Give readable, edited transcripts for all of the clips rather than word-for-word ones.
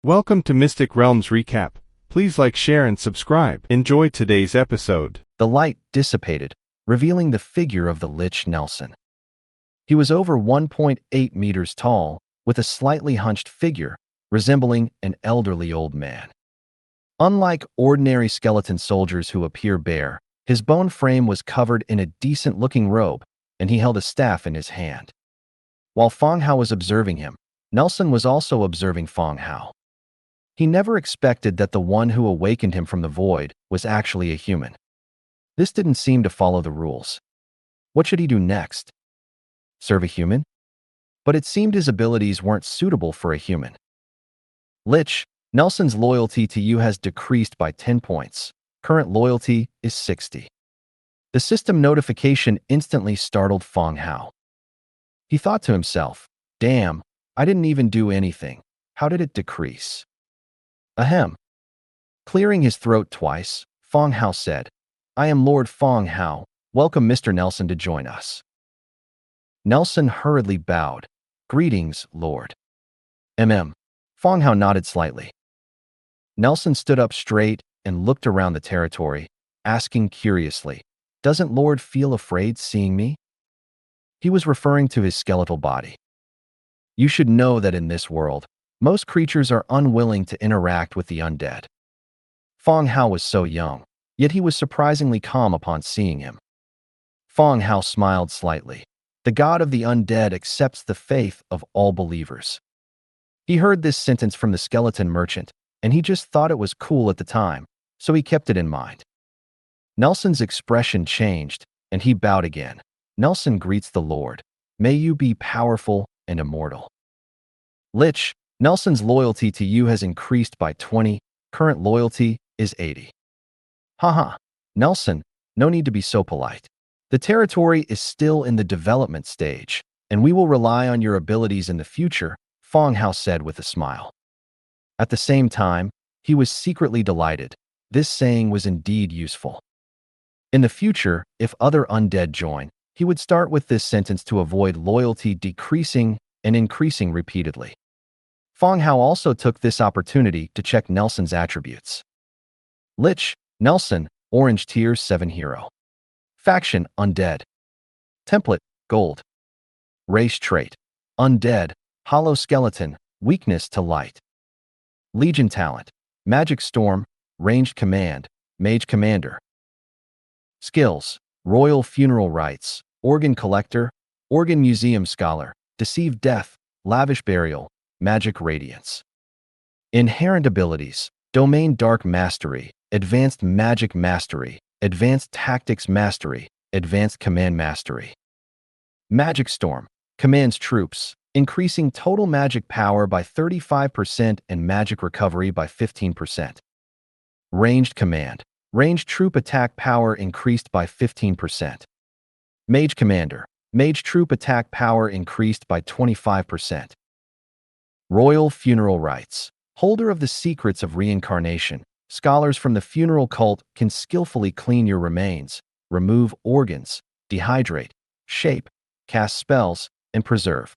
Welcome to Mystic Realms Recap. Please like, share, and subscribe. Enjoy today's episode. The light dissipated, revealing the figure of the Lich Nelson. He was over 1.8 meters tall, with a slightly hunched figure, resembling an elderly old man. Unlike ordinary skeleton soldiers who appear bare, his bone frame was covered in a decent-looking robe, and he held a staff in his hand. While Fang Hao was observing him, Nelson was also observing Fang Hao. He never expected that the one who awakened him from the void was actually a human. This didn't seem to follow the rules. What should he do next? Serve a human? But it seemed his abilities weren't suitable for a human. Lich, Nelson's loyalty to you has decreased by 10 points. Current loyalty is 60. The system notification instantly startled Fang Hao. He thought to himself, damn, I didn't even do anything. How did it decrease? Ahem. Clearing his throat twice, Fang Hao said, I am Lord Fang Hao. Welcome Mr. Nelson to join us. Nelson hurriedly bowed. Greetings, Lord. Fang Hao nodded slightly. Nelson stood up straight and looked around the territory, asking curiously, doesn't Lord feel afraid seeing me? He was referring to his skeletal body. You should know that in this world, most creatures are unwilling to interact with the undead. Fang Hao was so young, yet he was surprisingly calm upon seeing him. Fang Hao smiled slightly. The god of the undead accepts the faith of all believers. He heard this sentence from the skeleton merchant, and he just thought it was cool at the time, so he kept it in mind. Nelson's expression changed, and he bowed again. Nelson greets the Lord. May you be powerful and immortal. Lich, Nelson's loyalty to you has increased by 20. Current loyalty is 80. Haha, Nelson, no need to be so polite. The territory is still in the development stage, and we will rely on your abilities in the future, Fang Hao said with a smile. At the same time, he was secretly delighted. This saying was indeed useful. In the future, if other undead join, he would start with this sentence to avoid loyalty decreasing and increasing repeatedly. Fang Hao also took this opportunity to check Nelson's attributes. Lich, Nelson, Orange Tier 7 Hero. Faction, Undead. Template, Gold. Race trait, Undead, Hollow Skeleton, Weakness to Light. Legion talent, Magic Storm, Ranged Command, Mage Commander. Skills, Royal Funeral Rites, Organ Collector, Organ Museum Scholar, Deceive Death, Lavish Burial, Magic Radiance. Inherent abilities, Domain Dark Mastery, Advanced Magic Mastery, Advanced Tactics Mastery, Advanced Command Mastery. Magic Storm, commands troops, increasing total magic power by 35% and magic recovery by 15%. Ranged Command, ranged troop attack power increased by 15%. Mage Commander, mage troop attack power increased by 25%. Royal Funeral Rites, holder of the secrets of reincarnation, scholars from the funeral cult can skillfully clean your remains, remove organs, dehydrate, shape, cast spells, and preserve.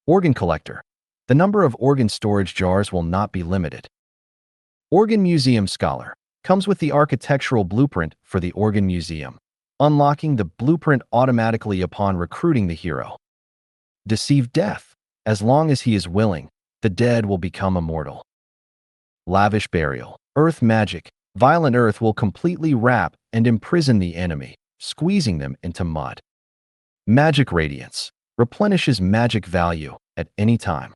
Organ Collector, the number of organ storage jars will not be limited. Organ Museum Scholar, comes with the architectural blueprint for the Organ Museum, unlocking the blueprint automatically upon recruiting the hero. Deceive Death, as long as he is willing, the dead will become immortal. Lavish Burial, Earth Magic, violent earth will completely wrap and imprison the enemy, squeezing them into mud. Magic Radiance, replenishes magic value at any time.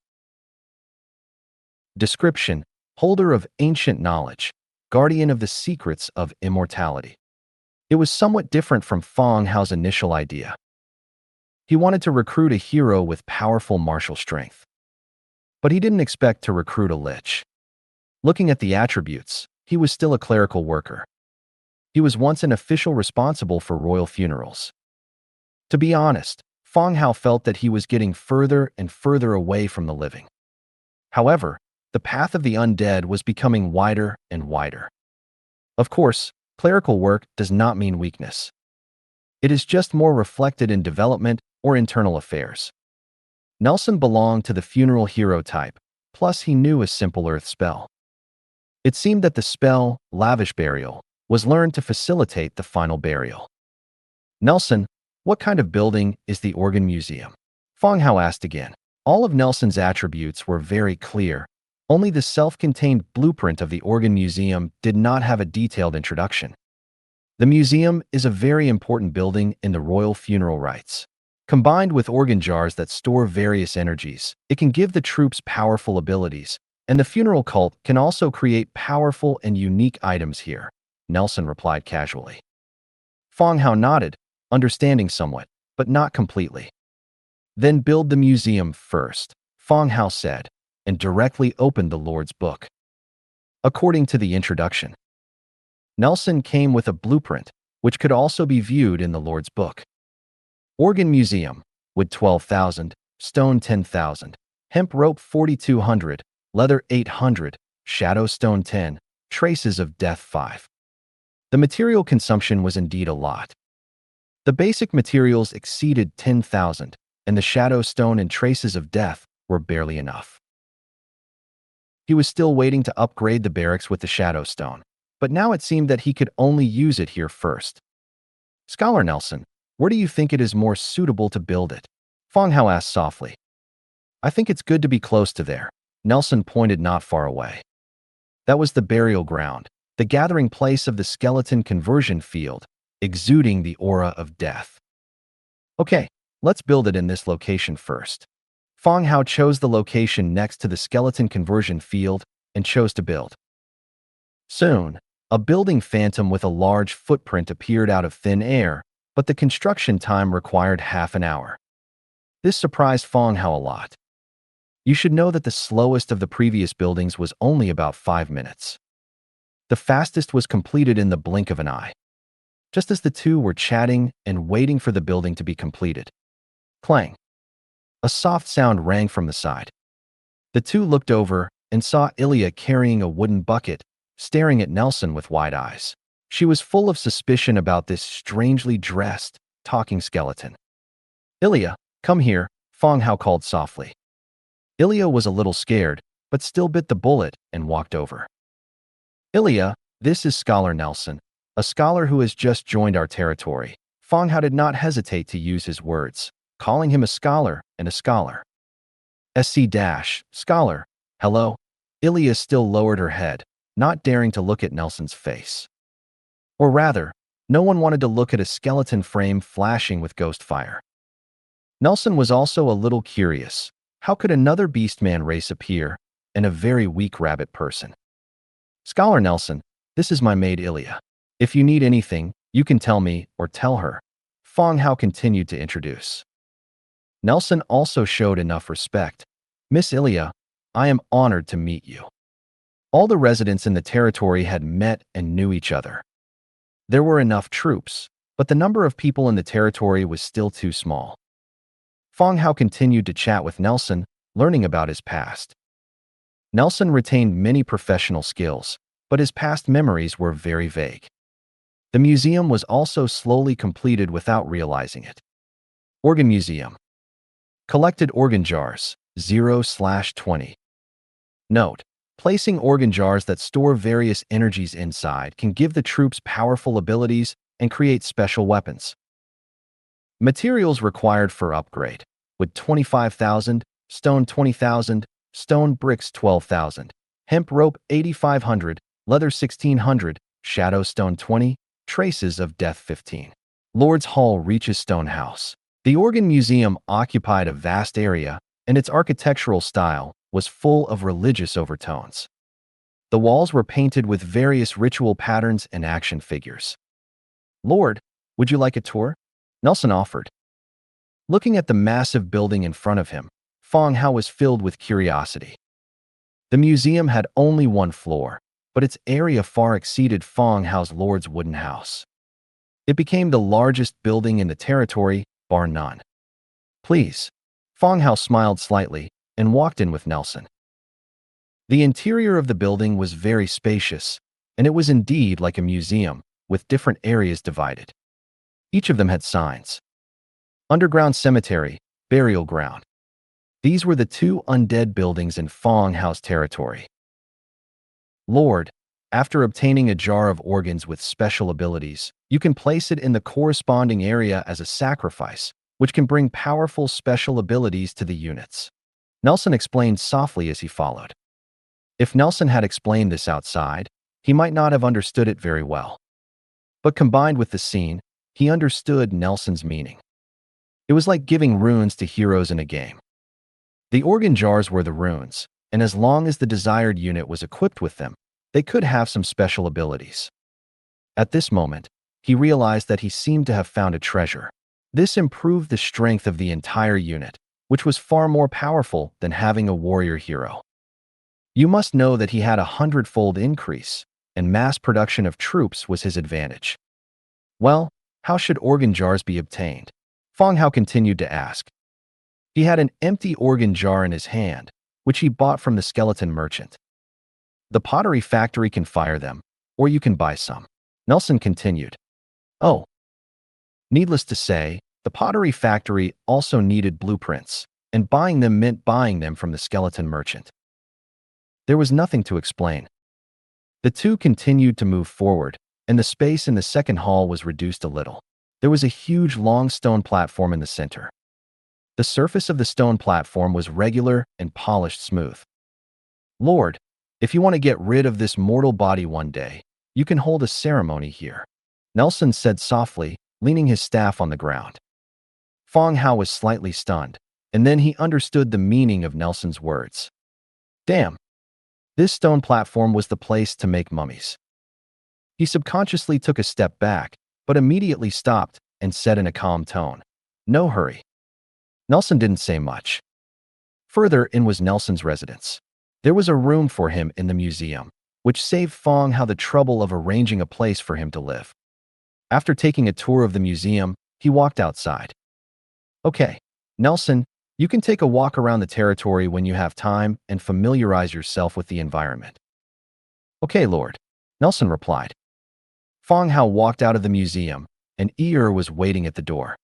Description, holder of ancient knowledge, guardian of the secrets of immortality. It was somewhat different from Fang Hao's initial idea. He wanted to recruit a hero with powerful martial strength. But he didn't expect to recruit a lich. Looking at the attributes, he was still a clerical worker. He was once an official responsible for royal funerals. To be honest, Fang Hao felt that he was getting further and further away from the living. However, the path of the undead was becoming wider and wider. Of course, clerical work does not mean weakness. It is just more reflected in development or internal affairs. Nelson belonged to the funeral hero type, plus he knew a simple earth spell. It seemed that the spell, lavish burial, was learned to facilitate the final burial. Nelson, what kind of building is the organ museum? Fang Hao asked again. All of Nelson's attributes were very clear. Only the self-contained blueprint of the organ museum did not have a detailed introduction. The museum is a very important building in the royal funeral rites. Combined with organ jars that store various energies, it can give the troops powerful abilities, and the funeral cult can also create powerful and unique items here, Nelson replied casually. Fang Hao nodded, understanding somewhat, but not completely. Then build the museum first, Fang Hao said, and directly opened the Lord's book. According to the introduction, Nelson came with a blueprint, which could also be viewed in the Lord's book. Organ Museum, wood 12,000, stone 10,000, hemp rope 4,200, leather 800, shadow stone 10, traces of death 5. The material consumption was indeed a lot. The basic materials exceeded 10,000, and the shadow stone and traces of death were barely enough. He was still waiting to upgrade the barracks with the shadow stone, but now it seemed that he could only use it here first. Scholar Nelson, where do you think it is more suitable to build it? Fang Hao asked softly. I think it's good to be close to there. Nelson pointed not far away. That was the burial ground, the gathering place of the skeleton conversion field, exuding the aura of death. Okay, let's build it in this location first. Fang Hao chose the location next to the skeleton conversion field and chose to build. Soon, a building phantom with a large footprint appeared out of thin air, but the construction time required half an hour. This surprised Fang Hao a lot. You should know that the slowest of the previous buildings was only about 5 minutes. The fastest was completed in the blink of an eye. Just as the two were chatting and waiting for the building to be completed. Clang! A soft sound rang from the side. The two looked over and saw Ilya carrying a wooden bucket, staring at Nelson with wide eyes. She was full of suspicion about this strangely dressed, talking skeleton. Ilya, come here, Fang Hao called softly. Ilya was a little scared, but still bit the bullet and walked over. Ilya, this is Scholar Nelson, a scholar who has just joined our territory. Fang Hao did not hesitate to use his words, calling him a scholar and a scholar. Scholar, hello? Ilya still lowered her head, not daring to look at Nelson's face. Or rather, no one wanted to look at a skeleton frame flashing with ghost fire. Nelson was also a little curious. How could another beastman race appear, and a very weak rabbit person? Scholar Nelson, this is my maid Ilya. If you need anything, you can tell me or tell her. Fang Hao continued to introduce. Nelson also showed enough respect. Miss Ilya, I am honored to meet you. All the residents in the territory had met and knew each other. There were enough troops, but the number of people in the territory was still too small. Fang Hao continued to chat with Nelson, learning about his past. Nelson retained many professional skills, but his past memories were very vague. The museum was also slowly completed without realizing it. Organ Museum. Collected organ jars, 0/20. Note: placing organ jars that store various energies inside can give the troops powerful abilities and create special weapons. Materials required for upgrade: wood 25,000, stone 20,000, stone bricks 12,000, hemp rope 8,500, leather 1,600, shadow stone 20, traces of death 15. Lord's Hall reaches Stone House. The Organ Museum occupied a vast area, and its architectural style was full of religious overtones. The walls were painted with various ritual patterns and action figures. Lord, would you like a tour? Nelson offered. Looking at the massive building in front of him, Fang Hao was filled with curiosity. The museum had only one floor, but its area far exceeded Fang Hao's lord's wooden house. It became the largest building in the territory, bar none. Please. Fang Hao smiled slightly and walked in with Nelson. The interior of the building was very spacious, and it was indeed like a museum, with different areas divided. Each of them had signs. Underground cemetery, burial ground. These were the two undead buildings in Fang Hao's territory. Lord, after obtaining a jar of organs with special abilities, you can place it in the corresponding area as a sacrifice, which can bring powerful special abilities to the units. Nelson explained softly as he followed. If Nelson had explained this outside, he might not have understood it very well. But combined with the scene, he understood Nelson's meaning. It was like giving runes to heroes in a game. The organ jars were the runes, and as long as the desired unit was equipped with them, they could have some special abilities. At this moment, he realized that he seemed to have found a treasure. This improved the strength of the entire unit, which was far more powerful than having a warrior hero. You must know that he had a 100-fold increase, and mass production of troops was his advantage. Well, how should organ jars be obtained? Fang Hao continued to ask. He had an empty organ jar in his hand, which he bought from the skeleton merchant. The pottery factory can fire them, or you can buy some. Nelson continued. Oh. Needless to say, the pottery factory also needed blueprints, and buying them meant buying them from the skeleton merchant. There was nothing to explain. The two continued to move forward, and the space in the second hall was reduced a little. There was a huge long stone platform in the center. The surface of the stone platform was regular and polished smooth. Lord, if you want to get rid of this mortal body one day, you can hold a ceremony here, Nelson said softly, leaning his staff on the ground. Fang Hao was slightly stunned, and then he understood the meaning of Nelson's words. Damn! This stone platform was the place to make mummies. He subconsciously took a step back, but immediately stopped and said in a calm tone, No hurry. Nelson didn't say much. Further in was Nelson's residence. There was a room for him in the museum, which saved Fang Hao the trouble of arranging a place for him to live. After taking a tour of the museum, he walked outside. Okay, Nelson, you can take a walk around the territory when you have time and familiarize yourself with the environment. Okay, Lord, Nelson replied. Fang Hao walked out of the museum, and Yi was waiting at the door.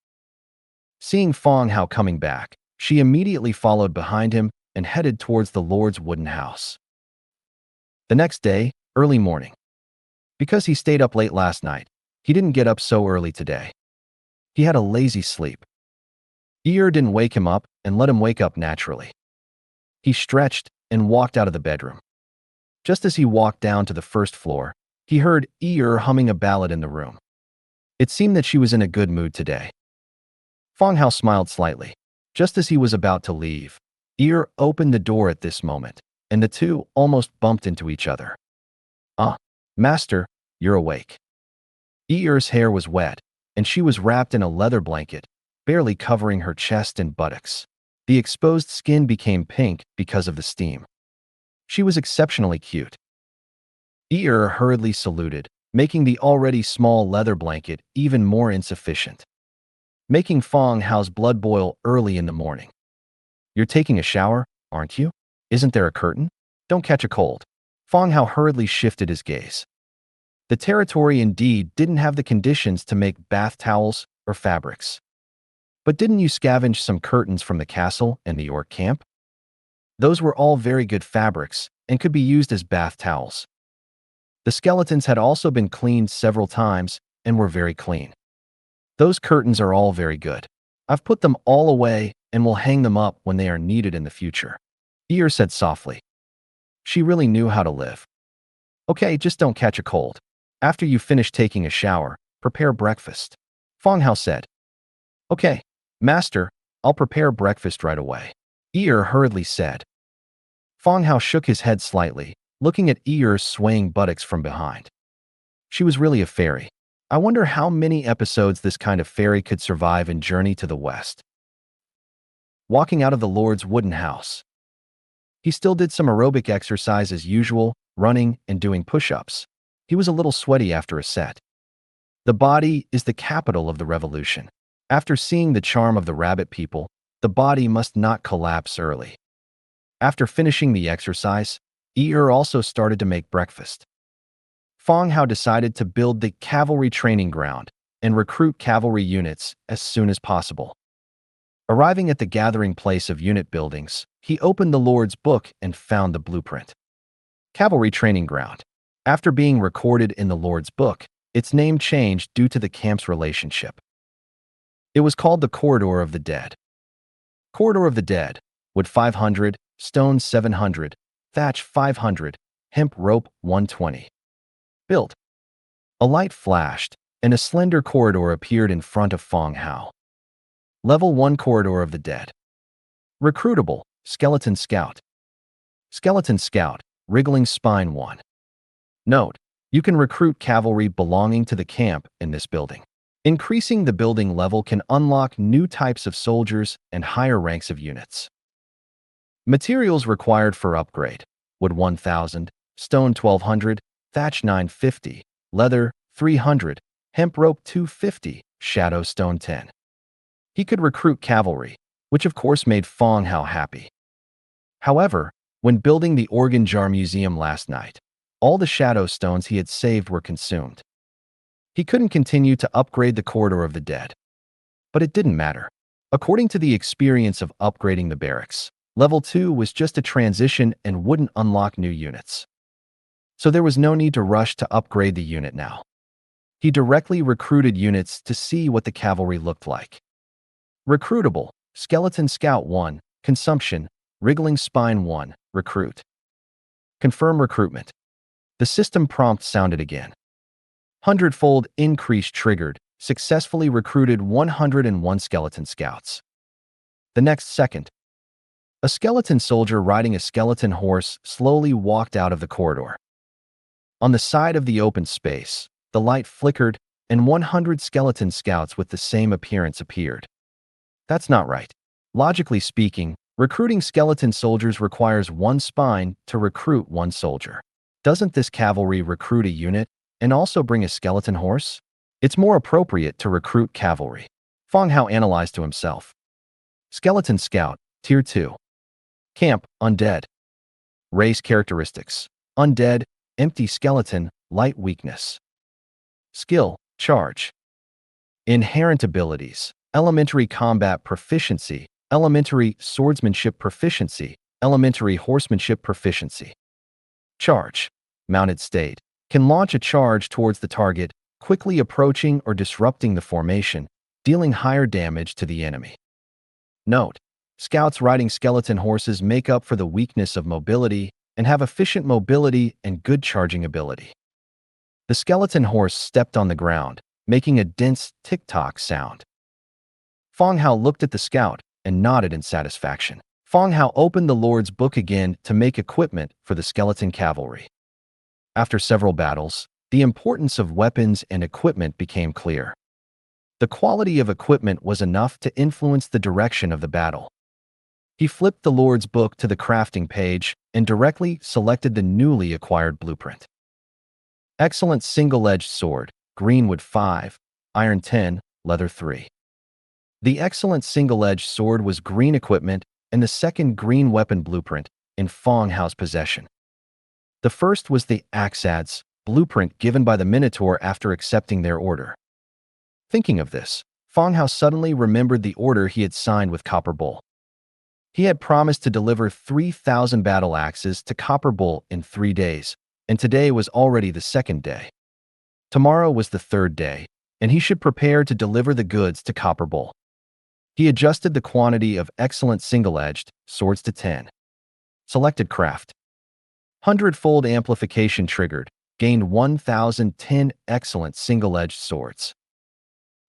Seeing Fang Hao coming back, she immediately followed behind him and headed towards the Lord's wooden house. The next day, early morning. Because he stayed up late last night, he didn't get up so early today. He had a lazy sleep. Yi didn't wake him up and let him wake up naturally. He stretched and walked out of the bedroom. Just as he walked down to the first floor, he heard Yi humming a ballad in the room. It seemed that she was in a good mood today. Fang Hao smiled slightly. Just as he was about to leave, Yi opened the door at this moment, and the two almost bumped into each other. Ah, Master, you're awake. Yi's hair was wet, and she was wrapped in a leather blanket, barely covering her chest and buttocks. The exposed skin became pink because of the steam. She was exceptionally cute. Yi hurriedly saluted, making the already small leather blanket even more insufficient, making Fang Hao's blood boil early in the morning. You're taking a shower, aren't you? Isn't there a curtain? Don't catch a cold. Fang Hao hurriedly shifted his gaze. The territory indeed didn't have the conditions to make bath towels or fabrics. But didn't you scavenge some curtains from the castle and the orc camp? Those were all very good fabrics and could be used as bath towels. The skeletons had also been cleaned several times and were very clean. Those curtains are all very good. I've put them all away and will hang them up when they are needed in the future, Yi said softly. She really knew how to live. Okay, just don't catch a cold. After you finish taking a shower, prepare breakfast, Fang Hao said. Okay, Master, I'll prepare breakfast right away, Yi hurriedly said. Fang Hao shook his head slightly, looking at Yi's swaying buttocks from behind. She was really a fairy. I wonder how many episodes this kind of fairy could survive in Journey to the West. Walking out of the Lord's wooden house. He still did some aerobic exercise as usual, running and doing push-ups. He was a little sweaty after a set. The body is the capital of the revolution. After seeing the charm of the rabbit people, the body must not collapse early. After finishing the exercise, Yi also started to make breakfast. Fang Hao decided to build the cavalry training ground and recruit cavalry units as soon as possible. Arriving at the gathering place of unit buildings, he opened the Lord's book and found the blueprint. Cavalry Training Ground. After being recorded in the Lord's book, its name changed due to the camp's relationship. It was called the Corridor of the Dead. Corridor of the Dead. Wood 500, stone 700, thatch 500, hemp rope 120. Built. A light flashed, and a slender corridor appeared in front of Fang Hao. Level 1 Corridor of the Dead. Recruitable, Skeleton Scout. Skeleton Scout, Wriggling Spine 1. Note: you can recruit cavalry belonging to the camp in this building. Increasing the building level can unlock new types of soldiers and higher ranks of units. Materials required for upgrade: wood 1000, stone 1200, thatch 950, leather 300, hemp rope 250, shadow stone 10. He could recruit cavalry, which of course made Fang Hao happy. However, when building the organ jar museum last night, all the shadow stones he had saved were consumed. He couldn't continue to upgrade the Corridor of the Dead. But it didn't matter. According to the experience of upgrading the barracks, Level 2 was just a transition and wouldn't unlock new units. So there was no need to rush to upgrade the unit now. He directly recruited units to see what the cavalry looked like. Recruitable, Skeleton Scout 1, Consumption, Wriggling Spine 1, Recruit. Confirm recruitment. The system prompt sounded again. Hundredfold increase triggered, successfully recruited 101 skeleton scouts. The next second, a skeleton soldier riding a skeleton horse slowly walked out of the corridor. On the side of the open space, the light flickered, and 100 skeleton scouts with the same appearance appeared. That's not right. Logically speaking, recruiting skeleton soldiers requires one spine to recruit one soldier. Doesn't this cavalry recruit a unit and also bring a skeleton horse? It's more appropriate to recruit cavalry. Fang Hao analyzed to himself. Skeleton Scout, Tier 2. Camp, Undead. Race characteristics: Undead, empty skeleton, light weakness. Skill, Charge. Inherent abilities: Elementary Combat Proficiency, Elementary Swordsmanship Proficiency, Elementary Horsemanship Proficiency. Charge. Mounted state. Can launch a charge towards the target, quickly approaching or disrupting the formation, dealing higher damage to the enemy. Note: scouts riding skeleton horses make up for the weakness of mobility and have efficient mobility and good charging ability. The skeleton horse stepped on the ground, making a dense tick-tock sound. Fang Hao looked at the scout and nodded in satisfaction. Fang Hao opened the Lord's book again to make equipment for the skeleton cavalry. After several battles, the importance of weapons and equipment became clear. The quality of equipment was enough to influence the direction of the battle. He flipped the Lord's book to the crafting page and directly selected the newly acquired blueprint. Excellent single-edged sword, green wood 5, iron 10, leather 3. The excellent single-edged sword was green equipment and the second green weapon blueprint in Fang Hao's possession. The first was the Axad's blueprint given by the Minotaur after accepting their order. Thinking of this, Fang Hao suddenly remembered the order he had signed with Copper Bull. He had promised to deliver 3,000 battle axes to Copper Bull in 3 days, and today was already the second day. Tomorrow was the third day, and he should prepare to deliver the goods to Copper Bull. He adjusted the quantity of excellent single-edged swords to 10. Selected craft. Hundredfold amplification triggered, gained 1,010 excellent single-edged swords.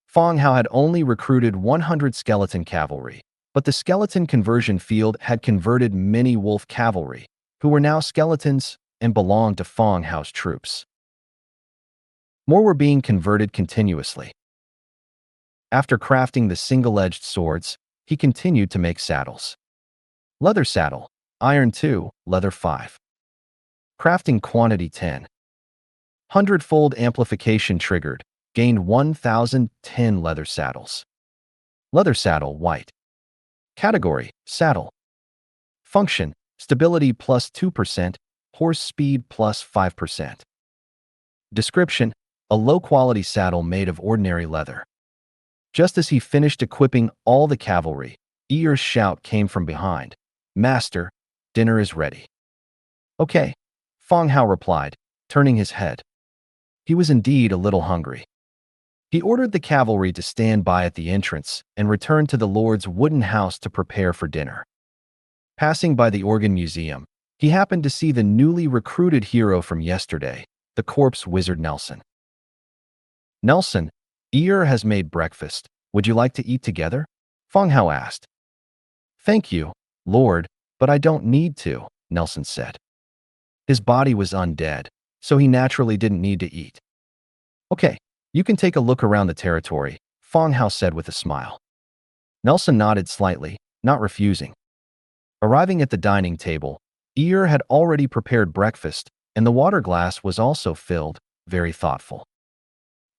Fang Hao had only recruited 100 skeleton cavalry, but the skeleton conversion field had converted many wolf cavalry, who were now skeletons and belonged to Fang Hao's troops. More were being converted continuously. After crafting the single-edged swords, he continued to make saddles. Leather saddle, iron 2, leather 5. Crafting quantity 10. Hundredfold amplification triggered, gained 1,010 leather saddles. Leather saddle, white. Category, saddle. Function, stability plus 2%, horse speed plus 5%. Description, a low-quality saddle made of ordinary leather. Just as he finished equipping all the cavalry, Ear's shout came from behind. "Master, dinner is ready." "Okay," Fang Hao replied, turning his head. He was indeed a little hungry. He ordered the cavalry to stand by at the entrance and returned to the Lord's wooden house to prepare for dinner. Passing by the organ museum, he happened to see the newly recruited hero from yesterday, the corpse wizard Nelson. "Nelson, Ear has made breakfast. Would you like to eat together?" Fang Hao asked. "Thank you, Lord, but I don't need to," Nelson said. His body was undead, so he naturally didn't need to eat. "Okay, you can take a look around the territory," Fang Hao said with a smile. Nelson nodded slightly, not refusing. Arriving at the dining table, Ear had already prepared breakfast, and the water glass was also filled, very thoughtful.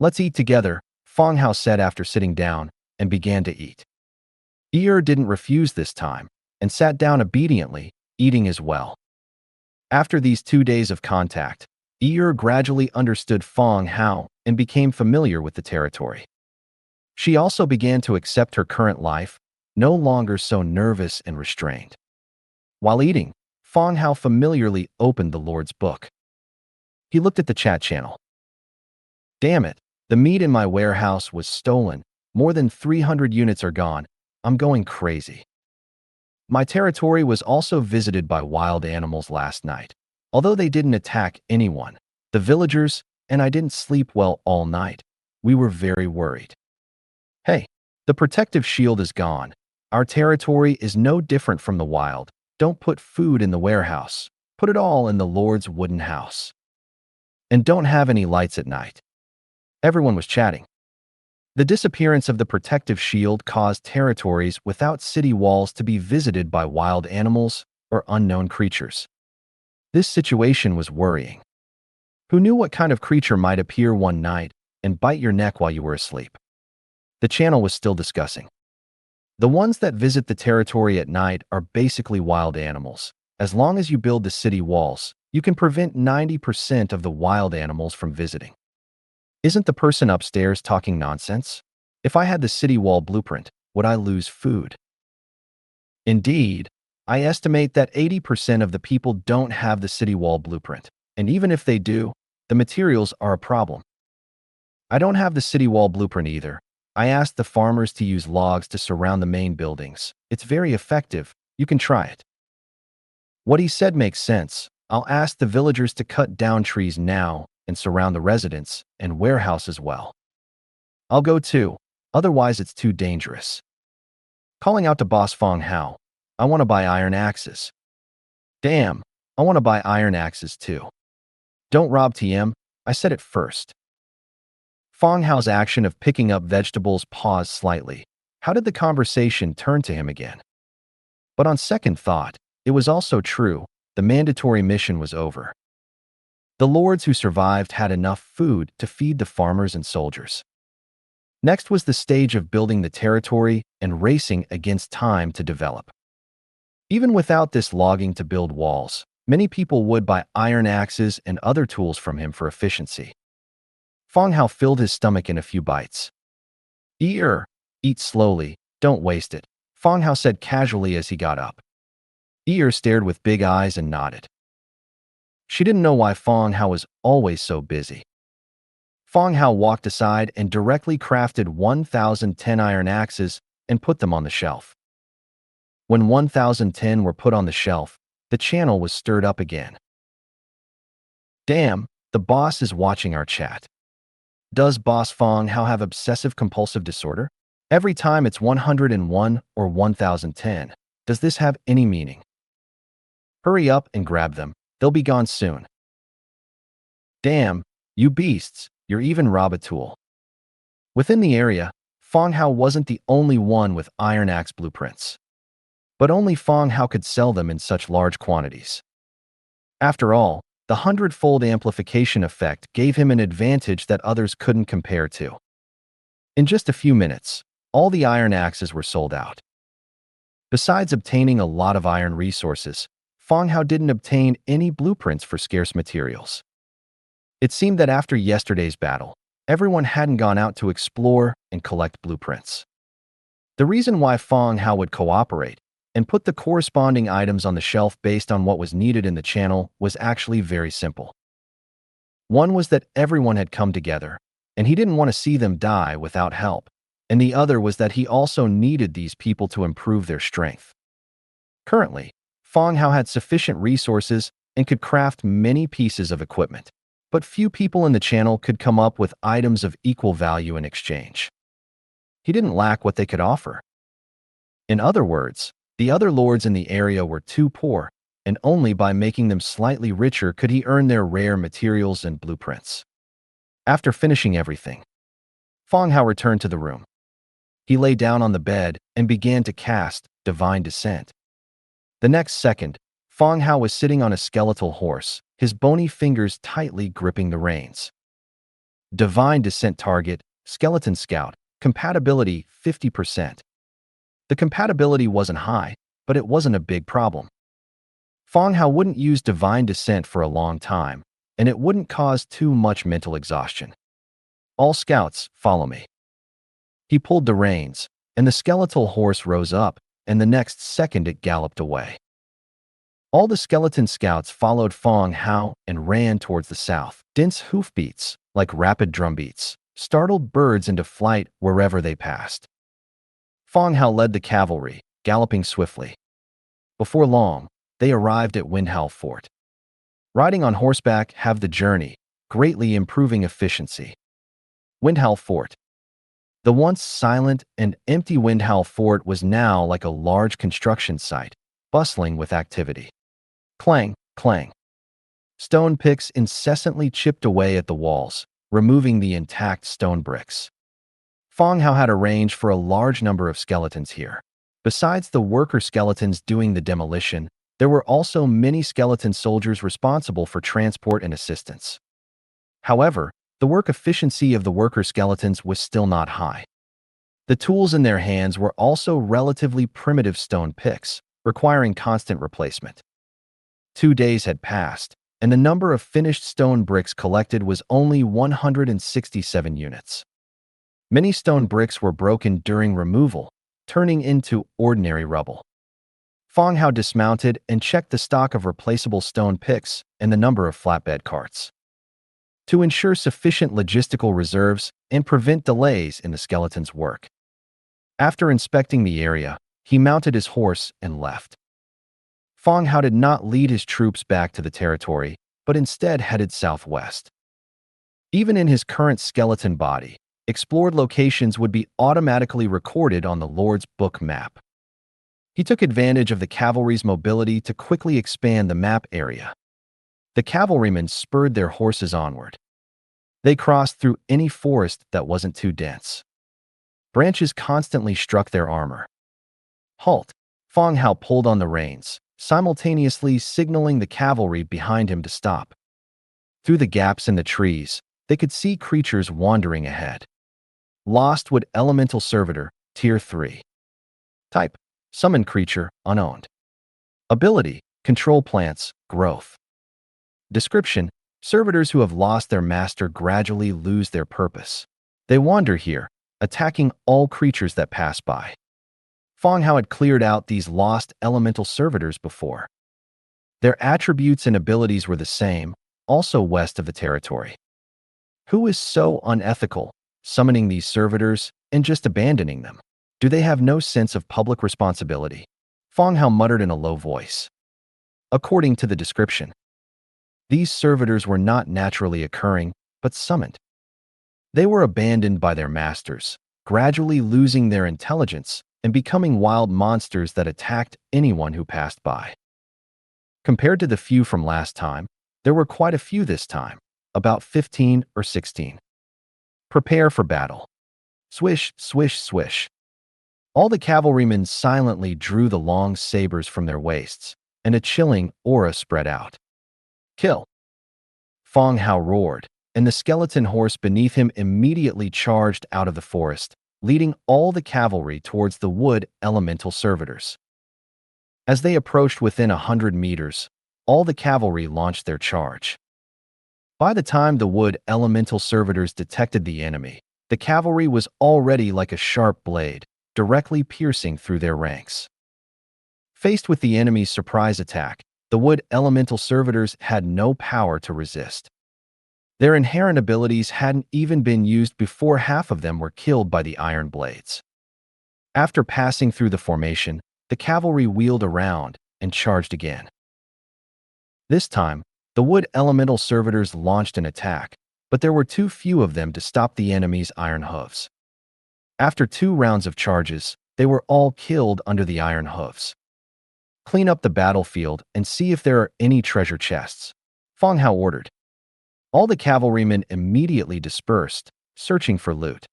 "Let's eat together," Fang Hao said after sitting down, and began to eat. Ear didn't refuse this time, and sat down obediently, eating as well. After these 2 days of contact, Ear gradually understood Fang Hao and became familiar with the territory. She also began to accept her current life, no longer so nervous and restrained. While eating, Fang Hao familiarly opened the Lord's book. He looked at the chat channel. "Damn it, the meat in my warehouse was stolen. More than 300 units are gone. I'm going crazy. My territory was also visited by wild animals last night. Although they didn't attack anyone, the villagers and I didn't sleep well all night. We were very worried. Hey, the protective shield is gone. Our territory is no different from the wild. Don't put food in the warehouse. Put it all in the Lord's wooden house. And don't have any lights at night." Everyone was chatting. The disappearance of the protective shield caused territories without city walls to be visited by wild animals or unknown creatures. This situation was worrying. Who knew what kind of creature might appear one night and bite your neck while you were asleep? The channel was still discussing. The ones that visit the territory at night are basically wild animals. As long as you build the city walls, you can prevent 90% of the wild animals from visiting. Isn't the person upstairs talking nonsense? If I had the city wall blueprint, would I lose food? Indeed, I estimate that 80% of the people don't have the city wall blueprint, and even if they do, the materials are a problem. I don't have the city wall blueprint either. I asked the farmers to use logs to surround the main buildings. It's very effective. You can try it. What he said makes sense. I'll ask the villagers to cut down trees now and surround the residents and warehouse as well. I'll go too, otherwise it's too dangerous. Calling out to boss Fang Hao, "I want to buy iron axes." "Damn, I want to buy iron axes too." "Don't rob TM, I said it first." Fang Hao's action of picking up vegetables paused slightly. How did the conversation turn to him again? But on second thought, it was also true. The mandatory mission was over. The lords who survived had enough food to feed the farmers and soldiers. Next was the stage of building the territory and racing against time to develop. Even without this logging to build walls, many people would buy iron axes and other tools from him for efficiency. Fang Hao filled his stomach in a few bites. Eat slowly, don't waste it," Fang Hao said casually as he got up. Ear stared with big eyes and nodded. She didn't know why Fang Hao was always so busy. Fang Hao walked aside and directly crafted 1,010 iron axes and put them on the shelf. When 1,010 were put on the shelf, the channel was stirred up again. "Damn, the boss is watching our chat. Does boss Fang Hao have obsessive-compulsive disorder? Every time it's 101 or 1,010. Does this have any meaning? Hurry up and grab them. They'll be gone soon." "Damn, you beasts, you're even rob a tool." Within the area, Fang Hao wasn't the only one with iron axe blueprints. But only Fang Hao could sell them in such large quantities. After all, the hundredfold amplification effect gave him an advantage that others couldn't compare to. In just a few minutes, all the iron axes were sold out. Besides obtaining a lot of iron resources, Fang Hao didn't obtain any blueprints for scarce materials. It seemed that after yesterday's battle, everyone hadn't gone out to explore and collect blueprints. The reason why Fang Hao would cooperate and put the corresponding items on the shelf based on what was needed in the channel was actually very simple. One was that everyone had come together, and he didn't want to see them die without help, and the other was that he also needed these people to improve their strength. Currently, Fang Hao had sufficient resources and could craft many pieces of equipment, but few people in the channel could come up with items of equal value in exchange. He didn't lack what they could offer. In other words, the other lords in the area were too poor, and only by making them slightly richer could he earn their rare materials and blueprints. After finishing everything, Fang Hao returned to the room. He lay down on the bed and began to cast Divine Descent. The next second, Fang Hao was sitting on a skeletal horse, his bony fingers tightly gripping the reins. Divine Descent target, Skeleton Scout, compatibility 50%. The compatibility wasn't high, but it wasn't a big problem. Fang Hao wouldn't use Divine Descent for a long time, and it wouldn't cause too much mental exhaustion. All scouts, follow me. He pulled the reins, and the skeletal horse rose up, and the next second it galloped away. All the skeleton scouts followed Fang Hao and ran towards the south. Dense hoofbeats, like rapid drumbeats, startled birds into flight wherever they passed. Fang Hao led the cavalry, galloping swiftly. Before long, they arrived at Hundredfold. Riding on horseback halved the journey, greatly improving efficiency. Hundredfold. The once silent and empty Hundredfold was now like a large construction site, bustling with activity. Clang, clang. Stone picks incessantly chipped away at the walls, removing the intact stone bricks. Fang Hao had arranged for a large number of skeletons here. Besides the worker skeletons doing the demolition, there were also many skeleton soldiers responsible for transport and assistance. However, the work efficiency of the worker skeletons was still not high. The tools in their hands were also relatively primitive stone picks, requiring constant replacement. 2 days had passed, and the number of finished stone bricks collected was only 167 units. Many stone bricks were broken during removal, turning into ordinary rubble. Fang Hao dismounted and checked the stock of replaceable stone picks and the number of flatbed carts. To ensure sufficient logistical reserves and prevent delays in the skeleton's work. After inspecting the area, he mounted his horse and left. Fang Hao did not lead his troops back to the territory, but instead headed southwest. Even in his current skeleton body, explored locations would be automatically recorded on the Lord's Book map. He took advantage of the cavalry's mobility to quickly expand the map area. The cavalrymen spurred their horses onward. They crossed through any forest that wasn't too dense. Branches constantly struck their armor. Halt! Fang Hao pulled on the reins, simultaneously signaling the cavalry behind him to stop. Through the gaps in the trees, they could see creatures wandering ahead. Lostwood Elemental Servitor, Tier 3. Type: Summon Creature, Unowned. Ability: Control Plants, Growth. Description: Servitors who have lost their master gradually lose their purpose. They wander here, attacking all creatures that pass by. Fang Hao had cleared out these lost elemental servitors before. Their attributes and abilities were the same, also west of the territory. Who is so unethical, summoning these servitors and just abandoning them? Do they have no sense of public responsibility? Fang Hao muttered in a low voice. According to the description, these servitors were not naturally occurring, but summoned. They were abandoned by their masters, gradually losing their intelligence and becoming wild monsters that attacked anyone who passed by. Compared to the few from last time, there were quite a few this time, about 15 or 16. Prepare for battle. Swish, swish, swish. All the cavalrymen silently drew the long sabers from their waists, and a chilling aura spread out. Kill! Fang Hao roared, and the skeleton horse beneath him immediately charged out of the forest, leading all the cavalry towards the wood elemental servitors. As they approached within 100 meters, all the cavalry launched their charge. By the time the wood elemental servitors detected the enemy, the cavalry was already like a sharp blade, directly piercing through their ranks. Faced with the enemy's surprise attack, the wood elemental servitors had no power to resist. Their inherent abilities hadn't even been used before half of them were killed by the iron blades. After passing through the formation, the cavalry wheeled around and charged again. This time, the wood elemental servitors launched an attack, but there were too few of them to stop the enemy's iron hooves. After 2 rounds of charges, they were all killed under the iron hooves. Clean up the battlefield and see if there are any treasure chests, Fang Hao ordered. All the cavalrymen immediately dispersed, searching for loot.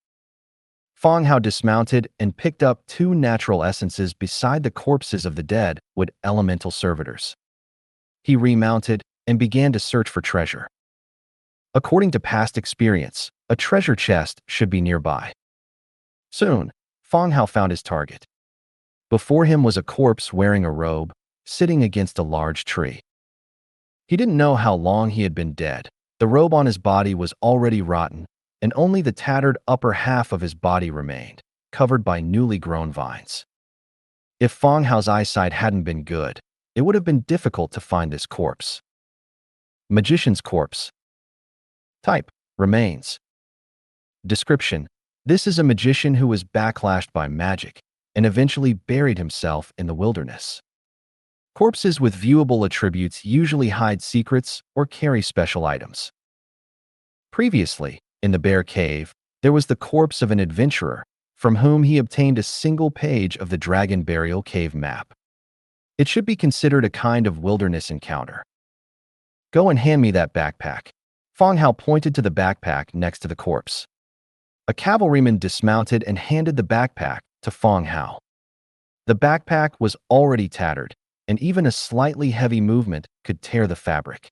Fang Hao dismounted and picked up 2 natural essences beside the corpses of the dead wood elemental servitors. He remounted and began to search for treasure. According to past experience, a treasure chest should be nearby. Soon, Fang Hao found his target. Before him was a corpse wearing a robe, sitting against a large tree. He didn't know how long he had been dead. The robe on his body was already rotten, and only the tattered upper half of his body remained, covered by newly grown vines. If Fang Hao's eyesight hadn't been good, it would have been difficult to find this corpse. Magician's corpse. Type: remains. Description: this is a magician who was backlashed by magic and eventually buried himself in the wilderness. Corpses with viewable attributes usually hide secrets or carry special items. Previously, in the Bear Cave, there was the corpse of an adventurer from whom he obtained a single page of the Dragon Burial Cave map. It should be considered a kind of wilderness encounter. Go and hand me that backpack. Fang Hao pointed to the backpack next to the corpse. A cavalryman dismounted and handed the backpack to Fang Hao. The backpack was already tattered, and even a slightly heavy movement could tear the fabric.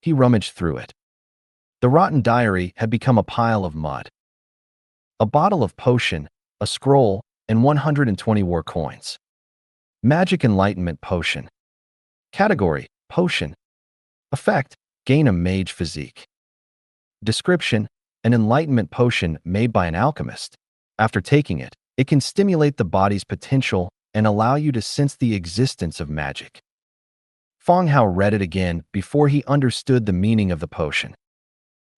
He rummaged through it. The rotten diary had become a pile of mud. A bottle of potion, a scroll, and 120 war coins. Magic Enlightenment Potion. Category: Potion. Effect: gain a mage physique. Description: an enlightenment potion made by an alchemist. After taking it, it can stimulate the body's potential and allow you to sense the existence of magic. Fang Hao read it again before he understood the meaning of the potion.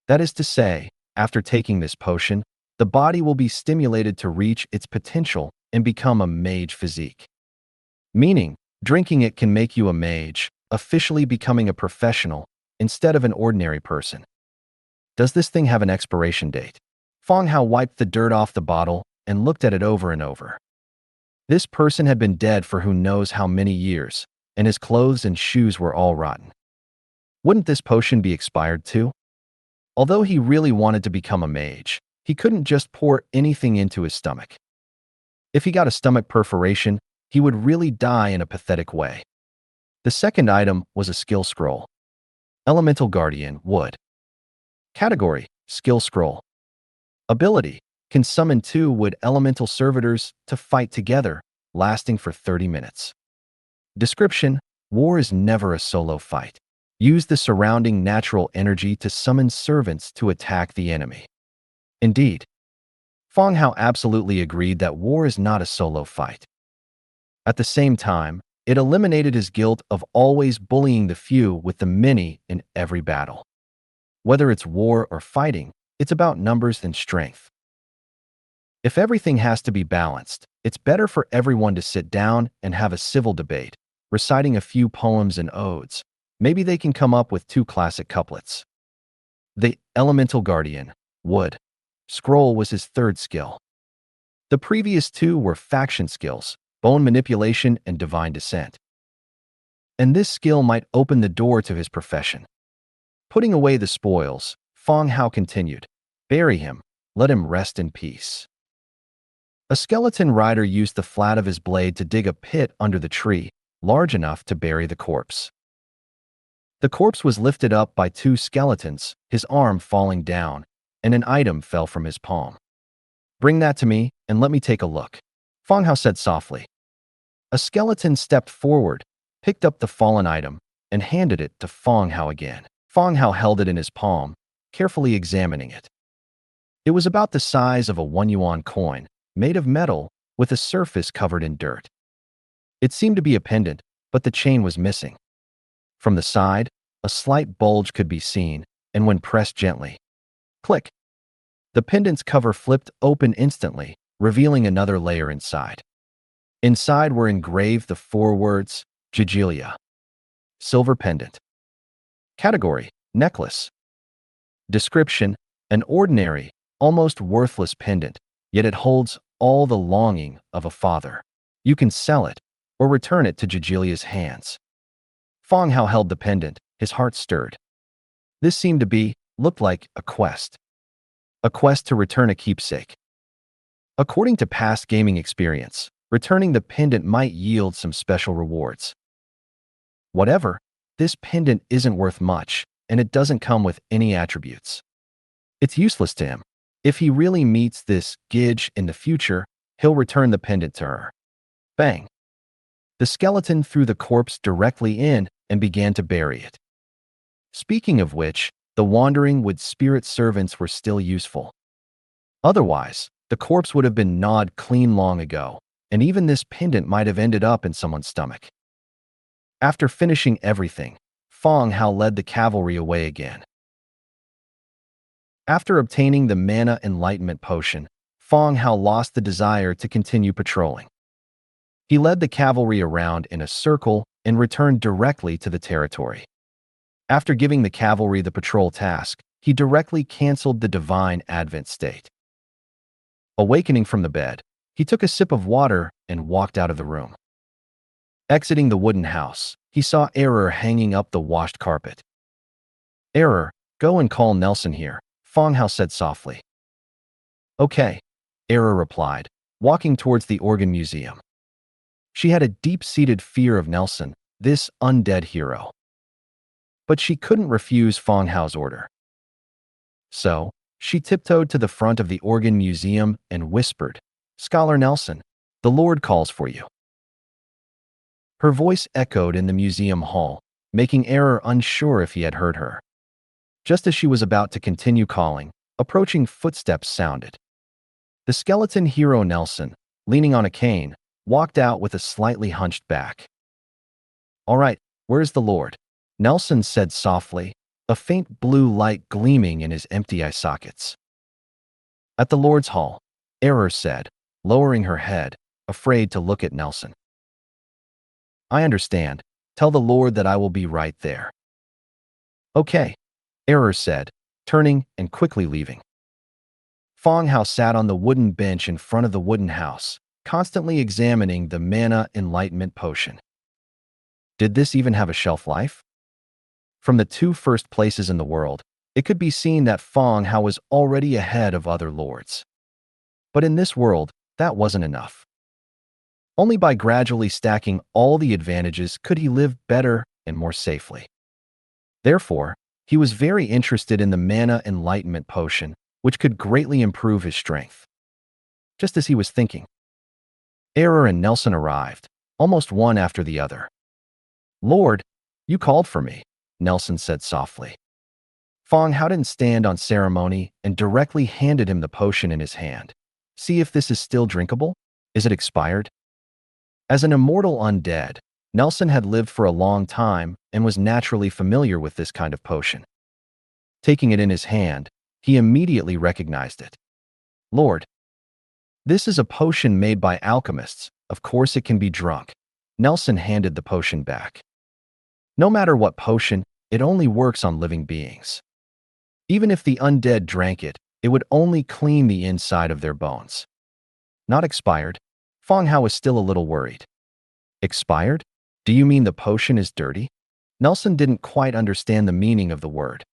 That is to say, after taking this potion, the body will be stimulated to reach its potential and become a mage physique. Meaning, drinking it can make you a mage, officially becoming a professional instead of an ordinary person. Does this thing have an expiration date? Fang Hao wiped the dirt off the bottle and looked at it over and over. This person had been dead for who knows how many years, and his clothes and shoes were all rotten. Wouldn't this potion be expired too? Although he really wanted to become a mage, he couldn't just pour anything into his stomach. If he got a stomach perforation, he would really die in a pathetic way. The second item was a skill scroll. Elemental Guardian, Wood. Category: Skill Scroll. Ability: can summon 2 wood elemental servitors to fight together, lasting for 30 minutes. Description: war is never a solo fight. Use the surrounding natural energy to summon servants to attack the enemy. Indeed, Fang Hao absolutely agreed that war is not a solo fight. At the same time, it eliminated his guilt of always bullying the few with the many in every battle. Whether it's war or fighting, it's about numbers and strength. If everything has to be balanced, it's better for everyone to sit down and have a civil debate, reciting a few poems and odes. Maybe they can come up with 2 classic couplets. The Elemental Guardian, Wood. Scroll was his third skill. The previous 2 were faction skills, bone manipulation and divine descent. And this skill might open the door to his profession. Putting away the spoils, Fang Hao continued, "Bury him, let him rest in peace." A skeleton rider used the flat of his blade to dig a pit under the tree, large enough to bury the corpse. The corpse was lifted up by 2 skeletons, his arm falling down, and an item fell from his palm. "Bring that to me, and let me take a look," Fang Hao said softly. A skeleton stepped forward, picked up the fallen item, and handed it to Fang Hao again. Fang Hao held it in his palm, carefully examining it. It was about the size of a 1 yuan coin, made of metal with a surface covered in dirt. It seemed to be a pendant, but the chain was missing. From the side, a slight bulge could be seen, and when pressed gently, click, the pendant's cover flipped open instantly, revealing another layer inside. Inside were engraved the 4 words, Jijilia. Silver pendant. Category, necklace. Description, an ordinary, almost worthless pendant, yet it holds all the longing of a father. You can sell it, or return it to Jijilia's hands. Fang Hao held the pendant, his heart stirred. This looked like a quest. A quest to return a keepsake. According to past gaming experience, returning the pendant might yield some special rewards. Whatever, this pendant isn't worth much, and it doesn't come with any attributes. It's useless to him. If he really meets this Gidge in the future, he'll return the pendant to her. Bang! The skeleton threw the corpse directly in and began to bury it. Speaking of which, the wandering wood spirit servants were still useful. Otherwise, the corpse would have been gnawed clean long ago, and even this pendant might have ended up in someone's stomach. After finishing everything, Fang Hao led the cavalry away again. After obtaining the mana enlightenment potion, Fang Hao lost the desire to continue patrolling. He led the cavalry around in a circle and returned directly to the territory. After giving the cavalry the patrol task, he directly canceled the divine advent state. Awakening from the bed, he took a sip of water and walked out of the room. Exiting the wooden house, he saw Error hanging up the washed carpet. "Error, go and call Nelson here," Fang Hao said softly. "Okay," Error replied, walking towards the organ museum. She had a deep-seated fear of Nelson, this undead hero. But she couldn't refuse Fang Hao's order. So, she tiptoed to the front of the organ museum and whispered, "Scholar Nelson, the Lord calls for you." Her voice echoed in the museum hall, making Error unsure if he had heard her. Just as she was about to continue calling, approaching footsteps sounded. The skeleton hero Nelson, leaning on a cane, walked out with a slightly hunched back. "All right, where's the Lord?" Nelson said softly, a faint blue light gleaming in his empty eye sockets. "At the Lord's Hall," Error said, lowering her head, afraid to look at Nelson. "I understand. Tell the Lord that I will be right there." "Okay," Error said, turning and quickly leaving. Fang Hao sat on the wooden bench in front of the wooden house, constantly examining the mana enlightenment potion. Did this even have a shelf life? From the 2 first places in the world, it could be seen that Fang Hao was already ahead of other lords. But in this world, that wasn't enough. Only by gradually stacking all the advantages could he live better and more safely. Therefore, he was very interested in the mana enlightenment potion, which could greatly improve his strength. Just as he was thinking, Error and Nelson arrived, almost one after the other. "Lord, you called for me," Nelson said softly. Fang Hao didn't stand on ceremony and directly handed him the potion in his hand. "See if this is still drinkable? Is it expired?" As an immortal undead, Nelson had lived for a long time and was naturally familiar with this kind of potion. Taking it in his hand, he immediately recognized it. "Lord, this is a potion made by alchemists. Of course it can be drunk." Nelson handed the potion back. "No matter what potion, it only works on living beings. Even if the undead drank it, it would only clean the inside of their bones." "Not expired?" Fang Hao was still a little worried. "Expired? Do you mean the potion is dirty?" Nelson didn't quite understand the meaning of the word.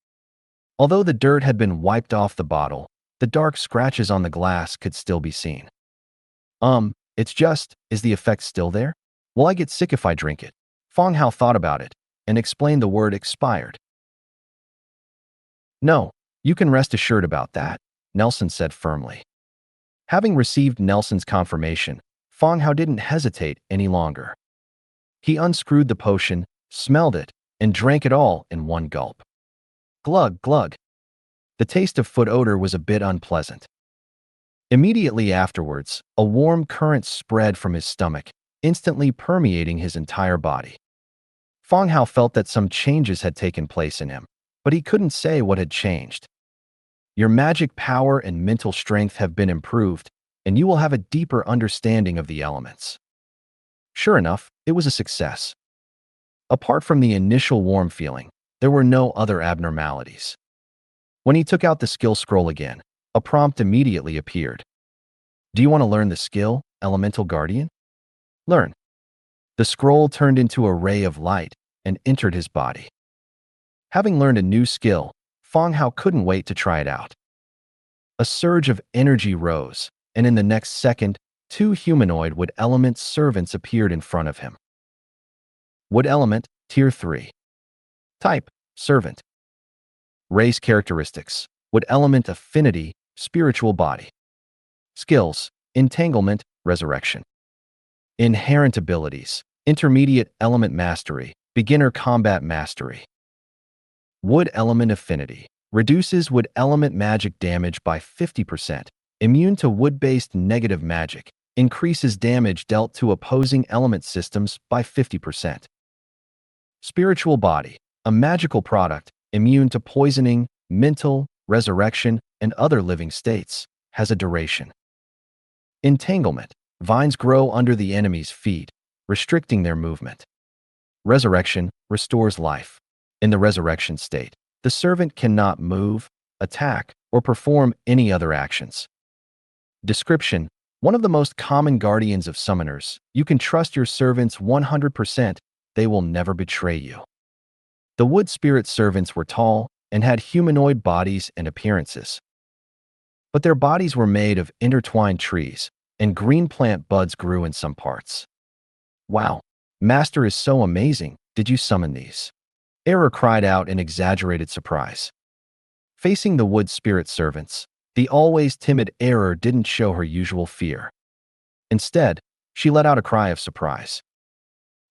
Although the dirt had been wiped off the bottle, the dark scratches on the glass could still be seen. It's just, is the effect still there? Will I get sick if I drink it?" Fang Hao thought about it and explained the word expired. "No, you can rest assured about that," Nelson said firmly. Having received Nelson's confirmation, Fang Hao didn't hesitate any longer. He unscrewed the potion, smelled it, and drank it all in one gulp. Glug, glug. The taste of foot odor was a bit unpleasant. Immediately afterwards, a warm current spread from his stomach, instantly permeating his entire body. Fang Hao felt that some changes had taken place in him, but he couldn't say what had changed. Your magic power and mental strength have been improved, and you will have a deeper understanding of the elements. Sure enough, it was a success. Apart from the initial warm feeling, there were no other abnormalities. When he took out the skill scroll again, a prompt immediately appeared. Do you want to learn the skill, Elemental Guardian? Learn. The scroll turned into a ray of light and entered his body. Having learned a new skill, Fang Hao couldn't wait to try it out. A surge of energy rose, and in the next second, 2 humanoid wood element servants appeared in front of him. Wood element, Tier 3. Type, Servant. Race characteristics, wood element affinity, spiritual body. Skills, Entanglement, Resurrection. Inherent abilities, Intermediate element mastery, beginner combat mastery. Wood element affinity, reduces wood element magic damage by 50%, immune to wood-based negative magic, increases damage dealt to opposing element systems by 50%. Spiritual body, a magical product, immune to poisoning, mental, resurrection, and other living states, has a duration. Entanglement, vines grow under the enemy's feet, restricting their movement. Resurrection, restores life. In the resurrection state, the servant cannot move, attack, or perform any other actions. Description, one of the most common guardians of summoners, you can trust your servants 100%, they will never betray you. The wood spirit servants were tall and had humanoid bodies and appearances. But their bodies were made of intertwined trees, and green plant buds grew in some parts. Wow, Master is so amazing, did you summon these? Error cried out in exaggerated surprise. Facing the wood spirit servants, the always timid Error didn't show her usual fear. Instead, she let out a cry of surprise.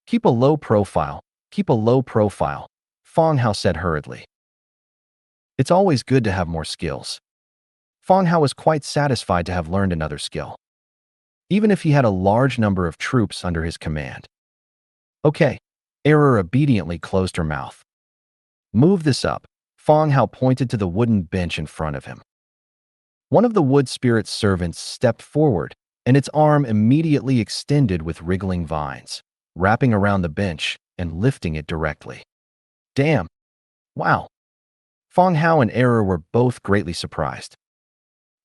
Keep a low profile, Fang Hao said hurriedly. It's always good to have more skills. Fang Hao was quite satisfied to have learned another skill, even if he had a large number of troops under his command. Okay, Error obediently closed her mouth. Move this up, Fang Hao pointed to the wooden bench in front of him. One of the wood spirit's servants stepped forward, and its arm immediately extended with wriggling vines, wrapping around the bench and lifting it directly. Damn! Wow! Fang Hao and Error were both greatly surprised.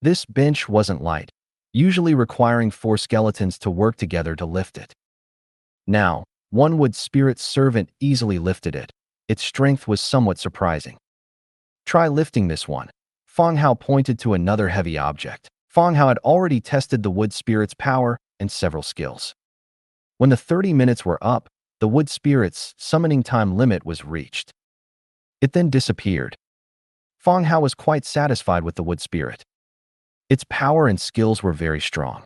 This bench wasn't light, usually requiring 4 skeletons to work together to lift it. Now, one wood spirit servant easily lifted it. Its strength was somewhat surprising. Try lifting this one. Fang Hao pointed to another heavy object. Fang Hao had already tested the wood spirit's power and several skills. When the 30 minutes were up, the wood spirit's summoning time limit was reached. It then disappeared. Fang Hao was quite satisfied with the wood spirit. Its power and skills were very strong.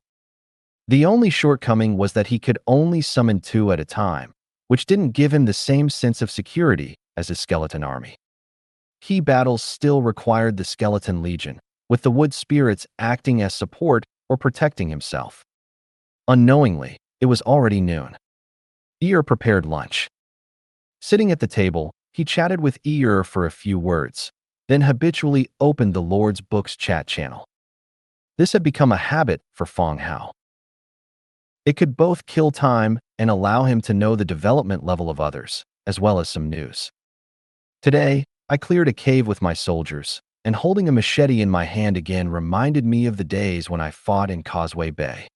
The only shortcoming was that he could only summon 2 at a time, which didn't give him the same sense of security as his skeleton army. Key battles still required the skeleton legion, with the wood spirits acting as support or protecting himself. Unknowingly, it was already noon. Ear prepared lunch. Sitting at the table, he chatted with Ear for a few words, then habitually opened the Lord's Books chat channel. This had become a habit for Fang Hao. It could both kill time and allow him to know the development level of others, as well as some news. Today, I cleared a cave with my soldiers, and holding a machete in my hand again reminded me of the days when I fought in Causeway Bay.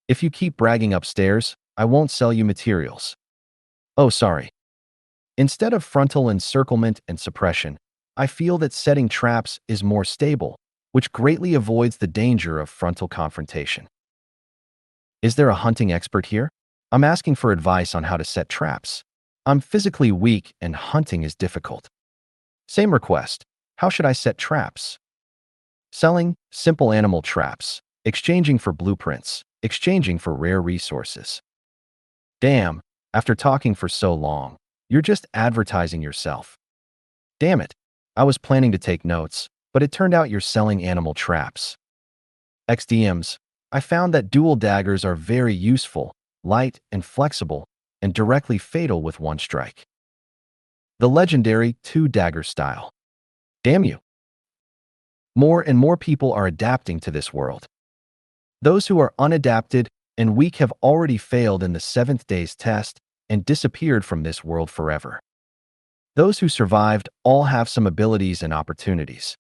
If you keep bragging upstairs, I won't sell you materials. Oh, sorry. Instead of frontal encirclement and suppression, I feel that setting traps is more stable, which greatly avoids the danger of frontal confrontation. Is there a hunting expert here? I'm asking for advice on how to set traps. I'm physically weak and hunting is difficult. Same request. How should I set traps? Selling simple animal traps, exchanging for blueprints, exchanging for rare resources. Damn, after talking for so long, you're just advertising yourself. Damn it, I was planning to take notes, but it turned out you're selling animal traps. XDMs, I found that dual daggers are very useful, light and flexible, and directly fatal with one strike. The legendary two-dagger style. Damn you! More and more people are adapting to this world. Those who are unadapted and weak have already failed in the 7th day's test and disappeared from this world forever. Those who survived all have some abilities and opportunities.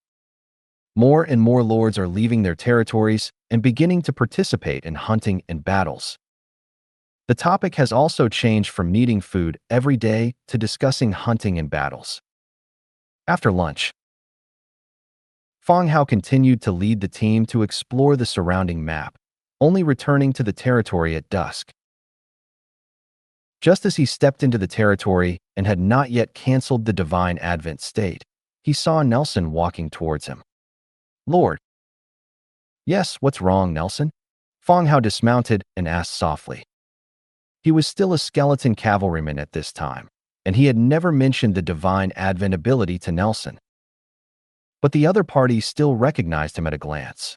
More and more lords are leaving their territories and beginning to participate in hunting and battles. The topic has also changed from needing food every day to discussing hunting and battles. After lunch, Fang Hao continued to lead the team to explore the surrounding map, only returning to the territory at dusk. Just as he stepped into the territory and had not yet canceled the divine advent state, he saw Nelson walking towards him. Lord. Yes, what's wrong, Nelson? Fang Hao dismounted and asked softly. He was still a skeleton cavalryman at this time, and he had never mentioned the divine advent ability to Nelson. But the other party still recognized him at a glance.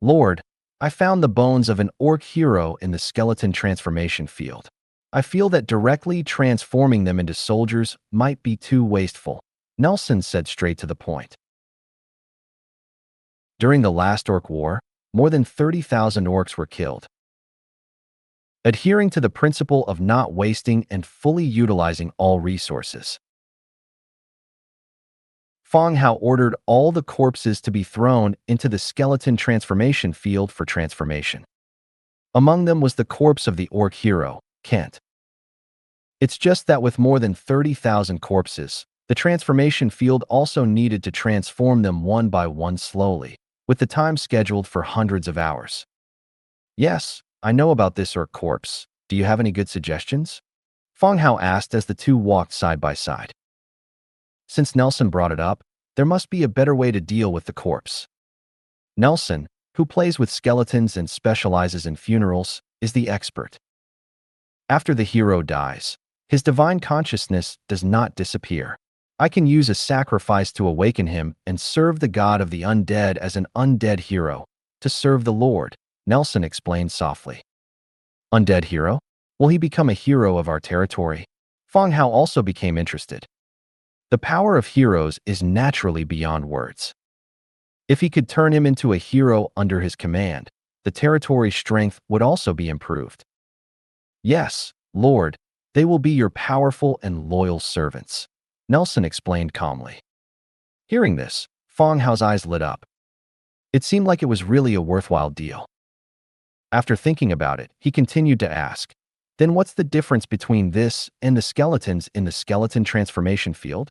Lord, I found the bones of an orc hero in the skeleton transformation field. I feel that directly transforming them into soldiers might be too wasteful, Nelson said straight to the point. During the last orc war, more than 30,000 orcs were killed. Adhering to the principle of not wasting and fully utilizing all resources, Fang Hao ordered all the corpses to be thrown into the skeleton transformation field for transformation. Among them was the corpse of the orc hero, Kent. It's just that with more than 30,000 corpses, the transformation field also needed to transform them one by one slowly, with the time scheduled for hundreds of hours. Yes, I know about this orc corpse. Do you have any good suggestions? Fang Hao asked as the two walked side by side. Since Nelson brought it up, there must be a better way to deal with the corpse. Nelson, who plays with skeletons and specializes in funerals, is the expert. After the hero dies, his divine consciousness does not disappear. I can use a sacrifice to awaken him and serve the god of the undead as an undead hero, to serve the Lord, Nelson explained softly. Undead hero? Will he become a hero of our territory? Fang Hao also became interested. The power of heroes is naturally beyond words. If he could turn him into a hero under his command, the territory's strength would also be improved. Yes, Lord, they will be your powerful and loyal servants, Nelson explained calmly. Hearing this, Fang Hao's eyes lit up. It seemed like it was really a worthwhile deal. After thinking about it, he continued to ask, then what's the difference between this and the skeletons in the skeleton transformation field?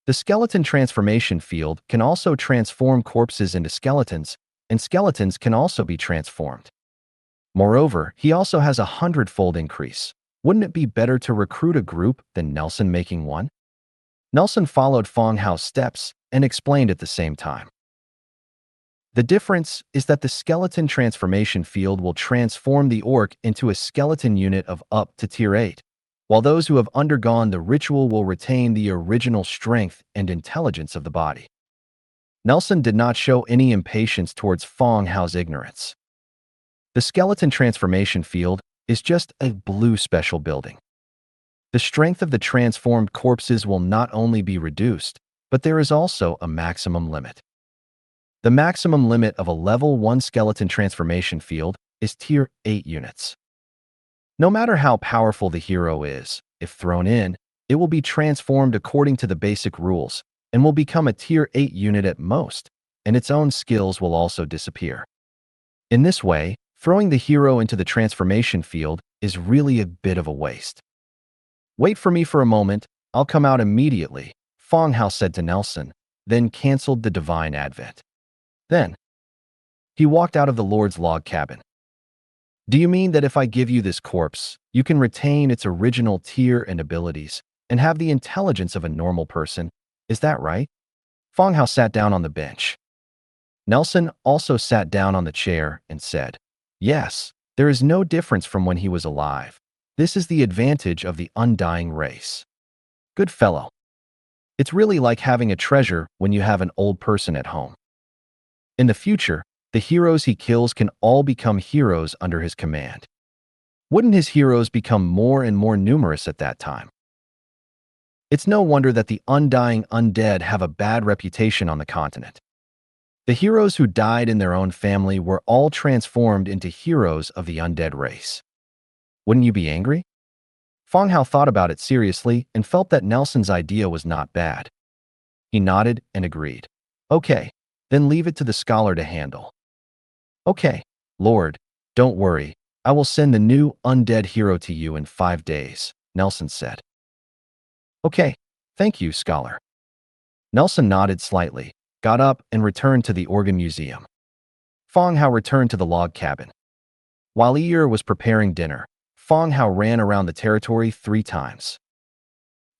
The skeleton transformation field can also transform corpses into skeletons, and skeletons can also be transformed. Moreover, he also has a 100-fold increase. Wouldn't it be better to recruit a group than Nelson making one? Nelson followed Fang Hao's steps and explained at the same time. The difference is that the skeleton transformation field will transform the orc into a skeleton unit of up to tier 8, while those who have undergone the ritual will retain the original strength and intelligence of the body. Nelson did not show any impatience towards Fang Hao's ignorance. The skeleton transformation field is just a blue special building. The strength of the transformed corpses will not only be reduced, but there is also a maximum limit. The maximum limit of a level 1 skeleton transformation field is tier 8 units. No matter how powerful the hero is, if thrown in, it will be transformed according to the basic rules and will become a tier 8 unit at most, and its own skills will also disappear. In this way, throwing the hero into the transformation field is really a bit of a waste. Wait for me for a moment, I'll come out immediately, Fang Hao said to Nelson, then canceled the divine advent. Then, he walked out of the Lord's log cabin. Do you mean that if I give you this corpse, you can retain its original tier and abilities and have the intelligence of a normal person? Is that right? Fang Hao sat down on the bench. Nelson also sat down on the chair and said, yes, there is no difference from when he was alive. This is the advantage of the undying race. Good fellow. It's really like having a treasure when you have an old person at home. In the future, The heroes he kills can all become heroes under his command. Wouldn't his heroes become more and more numerous at that time? It's no wonder that the undying undead have a bad reputation on the continent. The heroes who died in their own family were all transformed into heroes of the undead race. Wouldn't you be angry? Fang Hao thought about it seriously and felt that Nelson's idea was not bad. He nodded and agreed. Okay, then leave it to the scholar to handle. Okay, Lord, don't worry. I will send the new undead hero to you in 5 days, Nelson said. Okay, thank you, scholar. Nelson nodded slightly, got up, and returned to the organ museum. Fang Hao returned to the log cabin. While Yi was preparing dinner, Fang Hao ran around the territory 3 times.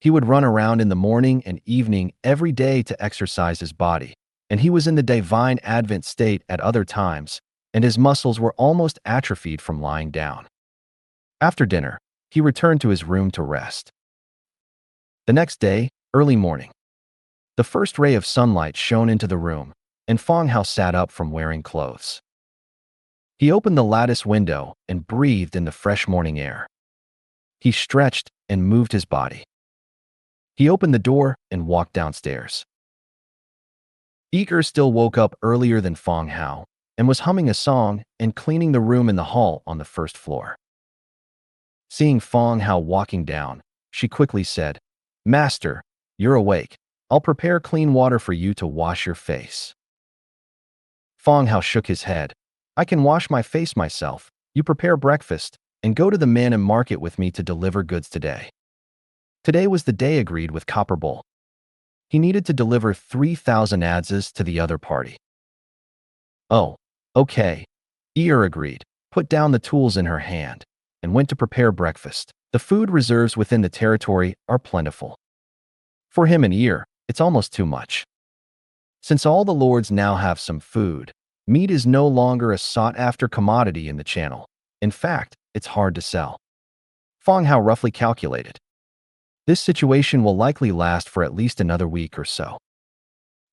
He would run around in the morning and evening every day to exercise his body, and he was in the divine advent state at other times, and his muscles were almost atrophied from lying down. After dinner, he returned to his room to rest. The next day, early morning, the first ray of sunlight shone into the room, and Fang Hao sat up from wearing clothes. He opened the lattice window and breathed in the fresh morning air. He stretched and moved his body. He opened the door and walked downstairs. Yi still woke up earlier than Fang Hao and was humming a song and cleaning the room in the hall on the first floor. Seeing Fang Hao walking down, she quickly said, "Master, you're awake. I'll prepare clean water for you to wash your face." Fang Hao shook his head. "I can wash my face myself. You prepare breakfast and go to the Manhwa market with me to deliver goods today." Today was the day agreed with Copper Bull. He needed to deliver 3,000 adzes to the other party. Oh, okay. Yi agreed, put down the tools in her hand, and went to prepare breakfast. The food reserves within the territory are plentiful. For him and Yi, it's almost too much. Since all the lords now have some food, meat is no longer a sought-after commodity in the channel. In fact, it's hard to sell. Fang Hao roughly calculated. This situation will likely last for at least another week or so.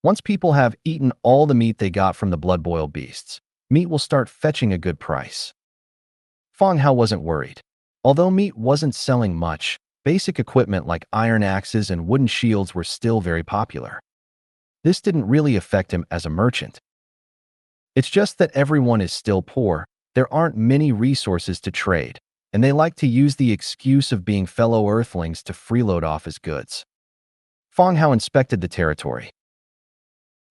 Once people have eaten all the meat they got from the blood-boiled beasts, meat will start fetching a good price. Fang Hao wasn't worried. Although meat wasn't selling much, basic equipment like iron axes and wooden shields were still very popular. This didn't really affect him as a merchant. It's just that everyone is still poor, there aren't many resources to trade, and they like to use the excuse of being fellow Earthlings to freeload off his goods. Fang Hao inspected the territory.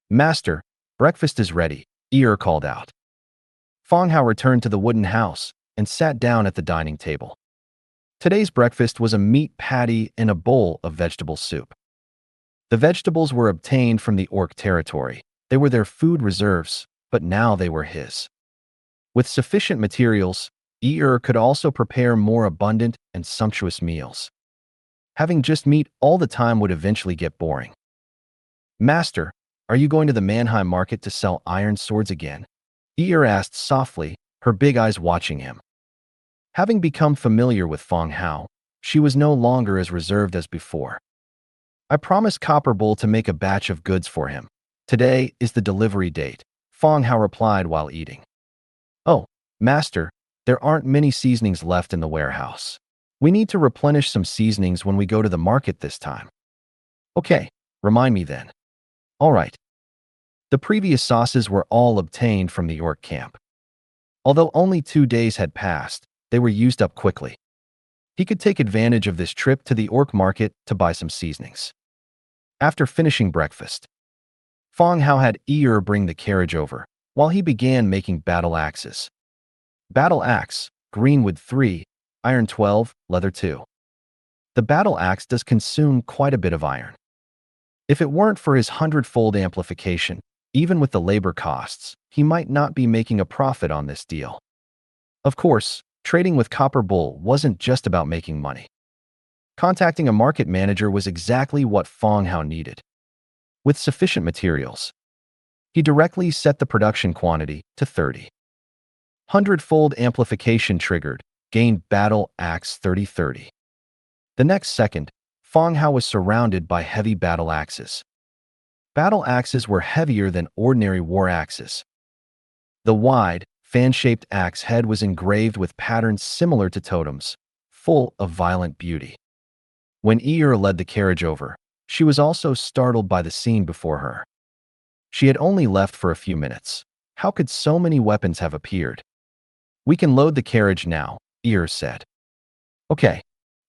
"Master, breakfast is ready," Yi called out. Fang Hao returned to the wooden house and sat down at the dining table. Today's breakfast was a meat patty and a bowl of vegetable soup. The vegetables were obtained from the orc territory. They were their food reserves, but now they were his. With sufficient materials, Yi could also prepare more abundant and sumptuous meals. Having just meat all the time would eventually get boring. "Master, are you going to the Manhwa market to sell iron swords again?" Yi asked softly, her big eyes watching him. Having become familiar with Fang Hao, she was no longer as reserved as before. "I promised Copper Bull to make a batch of goods for him. Today is the delivery date," Fang Hao replied while eating. "Oh, Master, there aren't many seasonings left in the warehouse. We need to replenish some seasonings when we go to the market this time." "Okay, remind me then." "All right." The previous sauces were all obtained from the orc camp. Although only 2 days had passed, they were used up quickly. He could take advantage of this trip to the orc market to buy some seasonings. After finishing breakfast, Fang Hao had Yi bring the carriage over, while he began making battle axes. Battle axe, green wood 3, iron 12, leather 2. The battle axe does consume quite a bit of iron. If it weren't for his hundredfold amplification, even with the labor costs, he might not be making a profit on this deal. Of course, trading with Copper Bull wasn't just about making money. Contacting a market manager was exactly what Fang Hao needed. With sufficient materials, he directly set the production quantity to 30. Hundredfold amplification triggered, gained battle axe 30-30. The next second, Fang Hao was surrounded by heavy battle axes. Battle axes were heavier than ordinary war axes. The wide, fan-shaped axe head was engraved with patterns similar to totems, full of violent beauty. When Eeyore led the carriage over, she was also startled by the scene before her. She had only left for a few minutes. How could so many weapons have appeared? "We can load the carriage now," Eeyore said. Okay.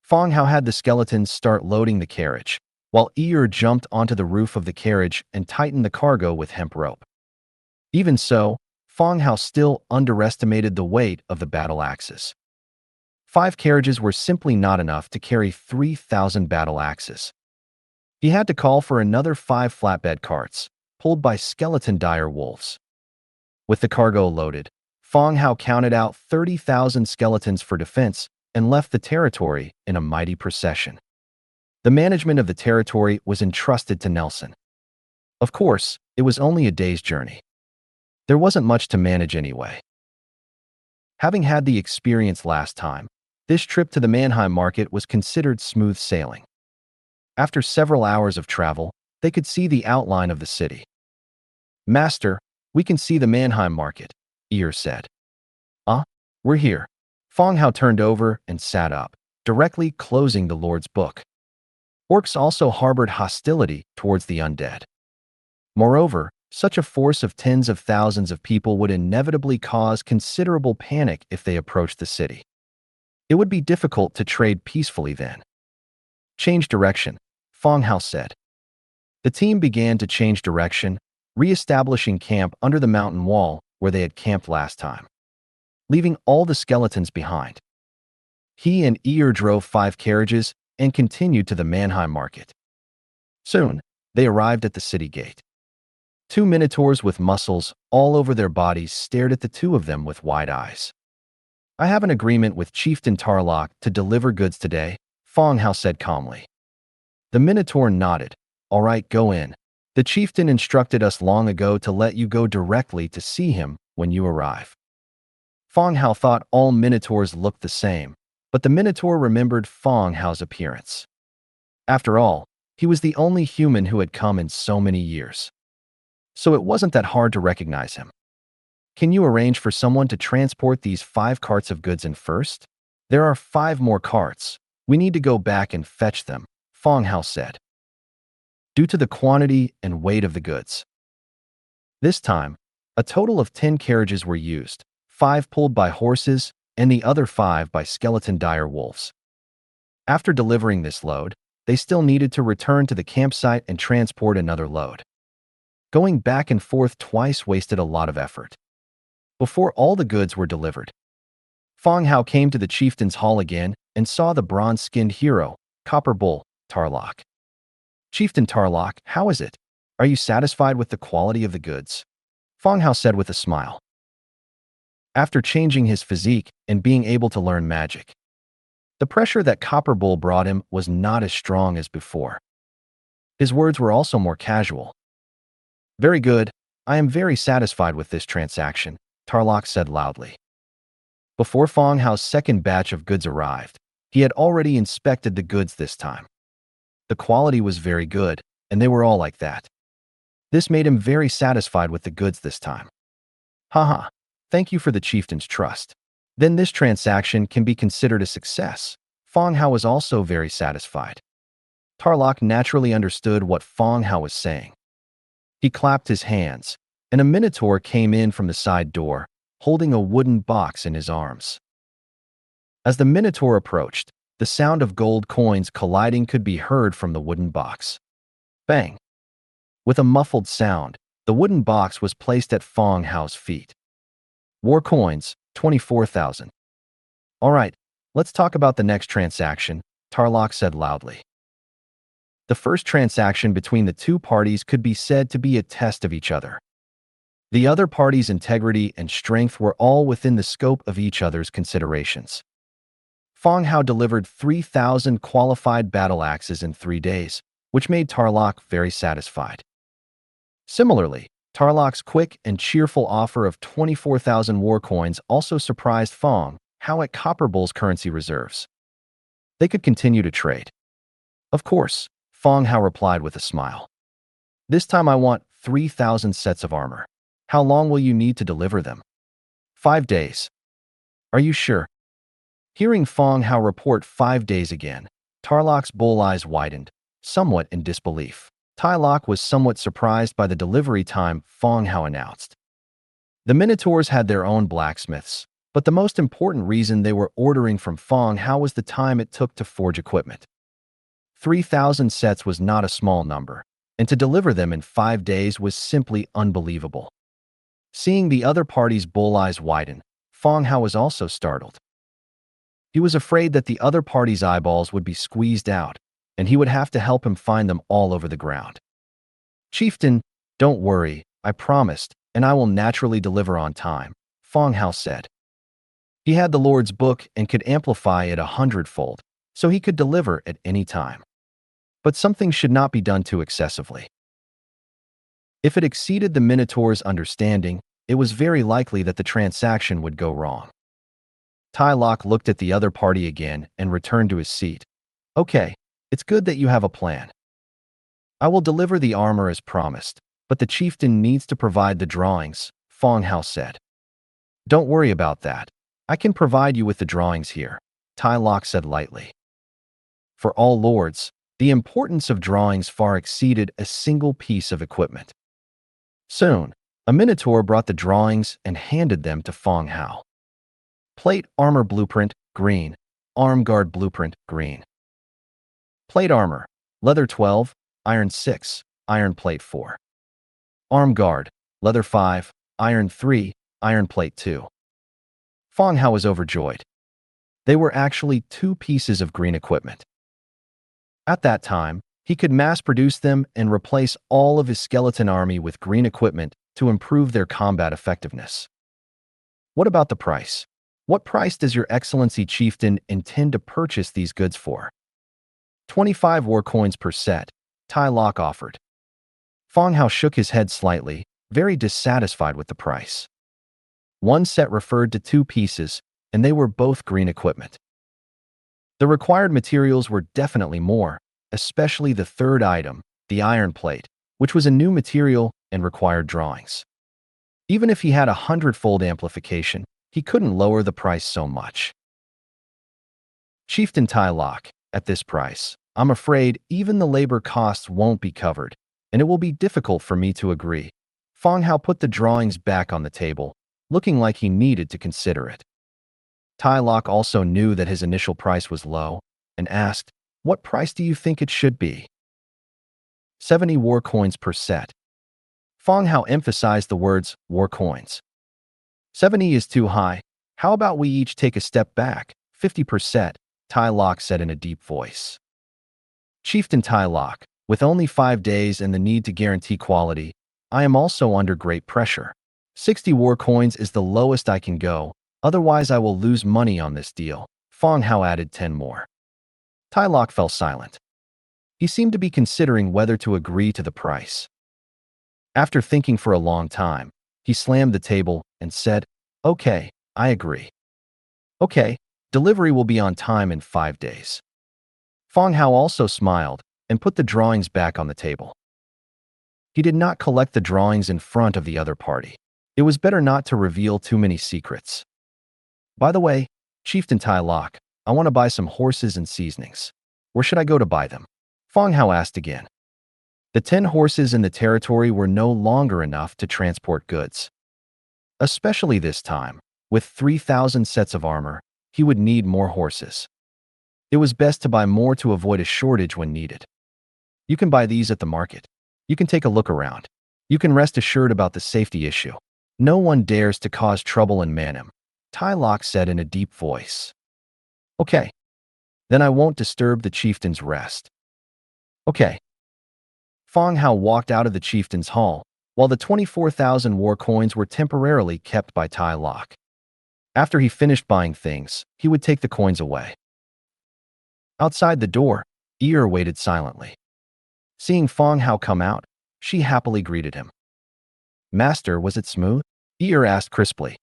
Fang Hao had the skeletons start loading the carriage, while Eeyore jumped onto the roof of the carriage and tightened the cargo with hemp rope. Even so, Fang Hao still underestimated the weight of the battle axes. 5 carriages were simply not enough to carry 3,000 battle axes. He had to call for another 5 flatbed carts, pulled by skeleton dire wolves. With the cargo loaded, Fang Hao counted out 30,000 skeletons for defense and left the territory in a mighty procession. The management of the territory was entrusted to Nelson. Of course, it was only a day's journey. There wasn't much to manage anyway. Having had the experience last time, this trip to the Manhwa market was considered smooth sailing. After several hours of travel, they could see the outline of the city. "Master, we can see the Manhwa market," Eeyore said. We're here." Fang Hao turned over and sat up, directly closing the Lord's book. Orcs also harbored hostility towards the undead. Moreover, such a force of tens of thousands of people would inevitably cause considerable panic if they approached the city. It would be difficult to trade peacefully then. "Change direction," Fang Hao said. The team began to change direction, re-establishing camp under the mountain wall where they had camped last time, leaving all the skeletons behind. He and Eeyore drove 5 carriages and continued to the Manhwa market. Soon, they arrived at the city gate. 2 minotaurs with muscles all over their bodies stared at the two of them with wide eyes. "I have an agreement with Chieftain Tarlok to deliver goods today," Fang Hao said calmly. The minotaur nodded. "All right, go in. The chieftain instructed us long ago to let you go directly to see him when you arrive." Fang Hao thought all minotaurs looked the same, but the minotaur remembered Fang Hao's appearance. After all, he was the only human who had come in so many years. So it wasn't that hard to recognize him. "Can you arrange for someone to transport these 5 carts of goods in first? There are 5 more carts. We need to go back and fetch them," Fang Hao said. Due to the quantity and weight of the goods. This time, a total of 10 carriages were used, 5 pulled by horses and the other 5 by skeleton dire wolves. After delivering this load, they still needed to return to the campsite and transport another load. Going back and forth twice wasted a lot of effort. Before all the goods were delivered, Fang Hao came to the chieftain's hall again and saw the bronze-skinned hero, Copper Bull, Tarlok. "Chieftain Tarlok, how is it? Are you satisfied with the quality of the goods?" Fang Hao said with a smile. After changing his physique and being able to learn magic, the pressure that Copper Bull brought him was not as strong as before. His words were also more casual. "Very good. I am very satisfied with this transaction," Tarlok said loudly. Before Fang Hao's second batch of goods arrived, he had already inspected the goods this time. The quality was very good, and they were all like that. This made him very satisfied with the goods this time. "Haha, thank you for the chieftain's trust. Then this transaction can be considered a success." Fang Hao was also very satisfied. Tarlok naturally understood what Fang Hao was saying. He clapped his hands, and a minotaur came in from the side door, holding a wooden box in his arms. As the minotaur approached, the sound of gold coins colliding could be heard from the wooden box. Bang! With a muffled sound, the wooden box was placed at Fang Hao's feet. "War coins, 24,000. "All right, let's talk about the next transaction," Tarlok said loudly. The first transaction between the two parties could be said to be a test of each other. The other party's integrity and strength were all within the scope of each other's considerations. Fang Hao delivered 3,000 qualified battle axes in 3 days, which made Tarlok very satisfied. Similarly, Tarlok's quick and cheerful offer of 24,000 war coins also surprised Fang Hao at Copper Bull's currency reserves. They could continue to trade. "Of course," Fang Hao replied with a smile. "This time I want 3,000 sets of armor." How long will you need to deliver them? 5 days. Are you sure? Hearing Fang Hao report 5 days again, Tarlok's bull eyes widened, somewhat in disbelief. Tarlok was somewhat surprised by the delivery time Fang Hao announced. The Minotaurs had their own blacksmiths, but the most important reason they were ordering from Fang Hao was the time it took to forge equipment. 3,000 sets was not a small number, and to deliver them in 5 days was simply unbelievable. Seeing the other party's bull eyes widen, Fang Hao was also startled. He was afraid that the other party's eyeballs would be squeezed out, and he would have to help him find them all over the ground. Chieftain, don't worry, I promised, and I will naturally deliver on time, Fang Hao said. He had the Lord's book and could amplify it 100-fold, so he could deliver at any time. But something should not be done too excessively. If it exceeded the Minotaur's understanding, it was very likely that the transaction would go wrong. Tarlok looked at the other party again and returned to his seat. Okay, it's good that you have a plan. I will deliver the armor as promised, but the chieftain needs to provide the drawings, Fang Hao said. Don't worry about that. I can provide you with the drawings here, Tarlok said lightly. For all lords, the importance of drawings far exceeded a single piece of equipment. Soon, a Minotaur brought the drawings and handed them to Fang Hao. Plate armor blueprint, green. Arm guard blueprint, green. Plate armor, leather 12, iron 6, iron plate 4. Arm guard, leather 5, iron 3, iron plate 2. Fang Hao was overjoyed. They were actually 2 pieces of green equipment. At that time, he could mass-produce them and replace all of his skeleton army with green equipment to improve their combat effectiveness. What about the price? What price does Your Excellency Chieftain intend to purchase these goods for? 25 war coins per set, Tarlok offered. Fang Hao shook his head slightly, very dissatisfied with the price. One set referred to 2 pieces, and they were both green equipment. The required materials were definitely more, especially the third item, the iron plate, which was a new material and required drawings. Even if he had 100-fold amplification, he couldn't lower the price so much. Chieftain Tarlok, at this price, I'm afraid even the labor costs won't be covered, and it will be difficult for me to agree. Fang Hao put the drawings back on the table, looking like he needed to consider it. Tarlok also knew that his initial price was low, and asked, what price do you think it should be? 70 war coins per set. Fang Hao emphasized the words, war coins. 70 is too high. How about we each take a step back? 50 per set, Tarlok said in a deep voice. Chieftain Tarlok, with only 5 days and the need to guarantee quality, I am also under great pressure. 60 war coins is the lowest I can go, otherwise I will lose money on this deal. Fang Hao added 10 more. Tarlok fell silent. He seemed to be considering whether to agree to the price. After thinking for a long time, he slammed the table and said, okay, I agree. Okay, delivery will be on time in 5 days. Fang Hao also smiled and put the drawings back on the table. He did not collect the drawings in front of the other party. It was better not to reveal too many secrets. By the way, Chieftain Tarlok, I want to buy some horses and seasonings. Where should I go to buy them? Fang Hao asked again. The 10 horses in the territory were no longer enough to transport goods. Especially this time, with 3,000 sets of armor, he would need more horses. It was best to buy more to avoid a shortage when needed. You can buy these at the market. You can take a look around. You can rest assured about the safety issue. No one dares to cause trouble in Manhwa, Tarlok said in a deep voice. Okay. Then I won't disturb the chieftain's rest. Okay. Fang Hao walked out of the chieftain's hall, while the 24,000 war coins were temporarily kept by Tarlok. After he finished buying things, he would take the coins away. Outside the door, Ear waited silently. Seeing Fang Hao come out, she happily greeted him. Master, was it smooth? Ear asked crisply.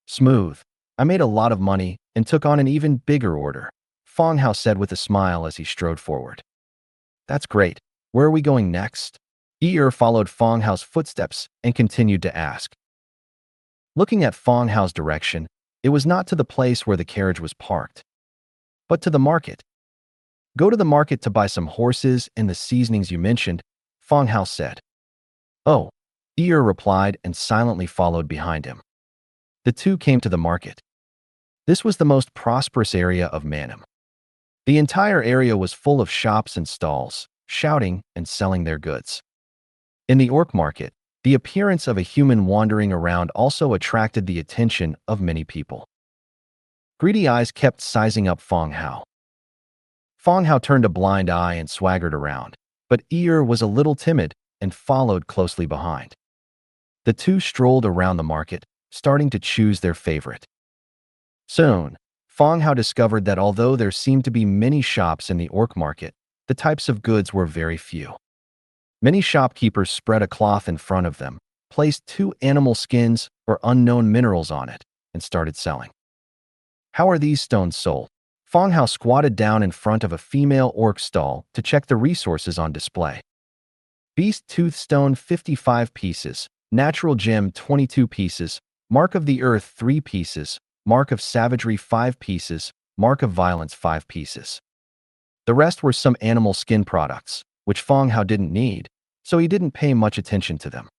Smooth. I made a lot of money and took on an even bigger order, Fang Hao said with a smile as he strode forward. That's great. Where are we going next? Ear followed Fang Hao's footsteps and continued to ask. Looking at Fang Hao's direction, it was not to the place where the carriage was parked, but to the market. Go to the market to buy some horses and the seasonings you mentioned, Fang Hao said. Oh, Ear replied and silently followed behind him. The two came to the market. This was the most prosperous area of Manhwa. The entire area was full of shops and stalls, shouting and selling their goods. In the orc market, the appearance of a human wandering around also attracted the attention of many people. Greedy eyes kept sizing up Fang Hao. Fang Hao turned a blind eye and swaggered around, but Ear was a little timid and followed closely behind. The two strolled around the market, starting to choose their favorite. Soon, Fang Hao discovered that although there seemed to be many shops in the orc market, the types of goods were very few. Many shopkeepers spread a cloth in front of them, placed 2 animal skins or unknown minerals on it, and started selling. How are these stones sold? Fang Hao squatted down in front of a female orc stall to check the resources on display. Beast tooth stone 55 pieces, natural gem 22 pieces, mark of the earth 3 pieces, mark of savagery 5 pieces, mark of violence 5 pieces. The rest were some animal skin products, which Fang Hao didn't need, so he didn't pay much attention to them.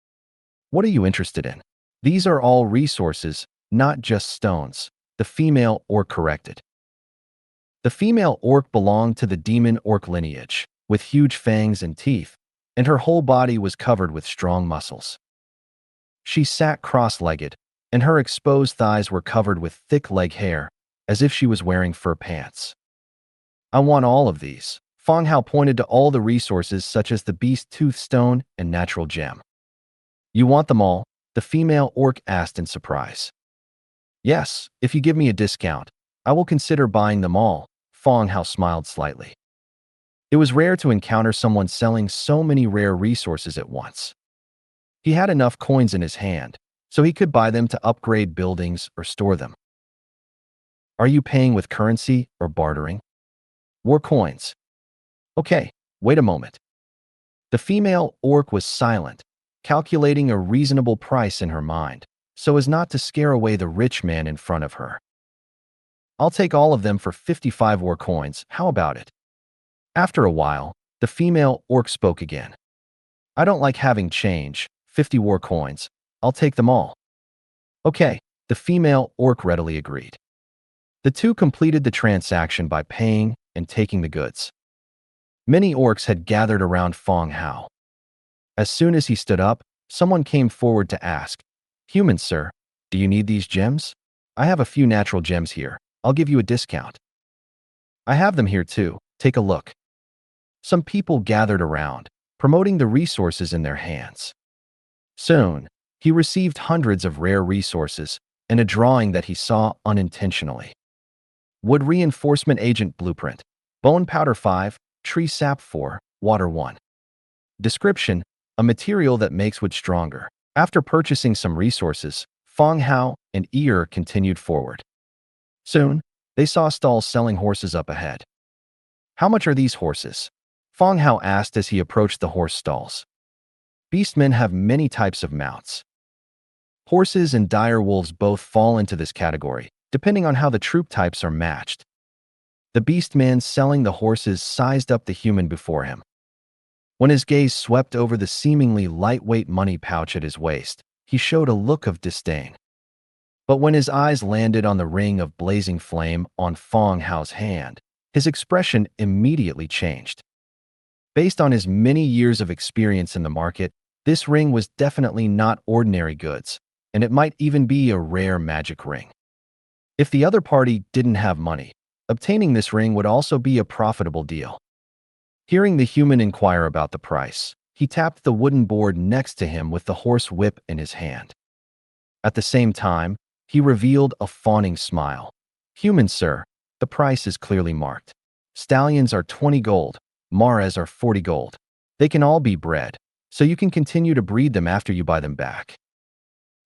What are you interested in? These are all resources, not just stones, the female orc corrected. The female orc belonged to the demon orc lineage, with huge fangs and teeth, and her whole body was covered with strong muscles. She sat cross-legged, and her exposed thighs were covered with thick leg hair, as if she was wearing fur pants. I want all of these. Fang Hao pointed to all the resources such as the beast tooth stone and natural gem. You want them all? The female orc asked in surprise. Yes, if you give me a discount, I will consider buying them all, Fang Hao smiled slightly. It was rare to encounter someone selling so many rare resources at once. He had enough coins in his hand, so he could buy them to upgrade buildings or store them. Are you paying with currency or bartering? War coins. Okay, wait a moment. The female orc was silent, calculating a reasonable price in her mind, so as not to scare away the rich man in front of her. I'll take all of them for 55 war coins, how about it? After a while, the female orc spoke again. I don't like having change, 50 war coins, I'll take them all. Okay, the female orc readily agreed. The two completed the transaction by paying and taking the goods. Many orcs had gathered around Fang Hao. As soon as he stood up, someone came forward to ask, Human sir, do you need these gems? I have a few natural gems here. I'll give you a discount. I have them here too. Take a look. Some people gathered around, promoting the resources in their hands. Soon, he received hundreds of rare resources and a drawing that he saw unintentionally. Wood Reinforcement Agent Blueprint, Bone Powder 5, Tree Sap 4, Water 1. Description: a material that makes wood stronger. After purchasing some resources, Fang Hao and Ear continued forward. Soon, they saw stalls selling horses up ahead. How much are these horses? Fang Hao asked as he approached the horse stalls. Beastmen have many types of mounts. Horses and dire wolves both fall into this category, depending on how the troop types are matched. The beastman selling the horses sized up the human before him. When his gaze swept over the seemingly lightweight money pouch at his waist, he showed a look of disdain. But when his eyes landed on the ring of blazing flame on Fang Hao's hand, his expression immediately changed. Based on his many years of experience in the market, this ring was definitely not ordinary goods, and it might even be a rare magic ring. If the other party didn't have money, obtaining this ring would also be a profitable deal. Hearing the human inquire about the price, he tapped the wooden board next to him with the horse whip in his hand. At the same time, he revealed a fawning smile. Human sir, the price is clearly marked. Stallions are 20 gold, mares are 40 gold. They can all be bred, so you can continue to breed them after you buy them back.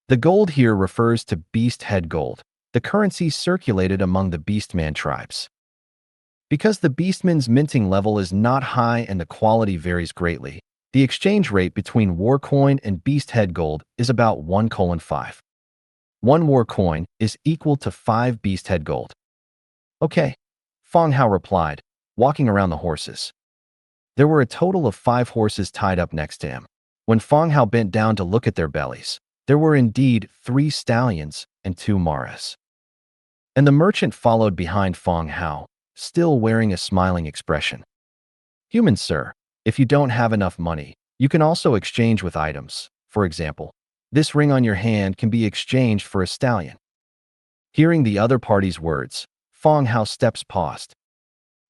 The gold here refers to beast head gold, the currency circulated among the beastman tribes. Because the beastman's minting level is not high and the quality varies greatly, The exchange rate between war coin and beast head gold is about 1:5. 1 war coin is equal to 5 beast head gold. Okay, Fang Hao replied, walking around the horses. There were a total of 5 horses tied up next to him. When Fang Hao bent down to look at their bellies, there were indeed 3 stallions and 2 maras. And the merchant followed behind Fang Hao, still wearing a smiling expression. Human sir, if you don't have enough money, you can also exchange with items. For example, this ring on your hand can be exchanged for a stallion. Hearing the other party's words, Fang Hao's steps paused.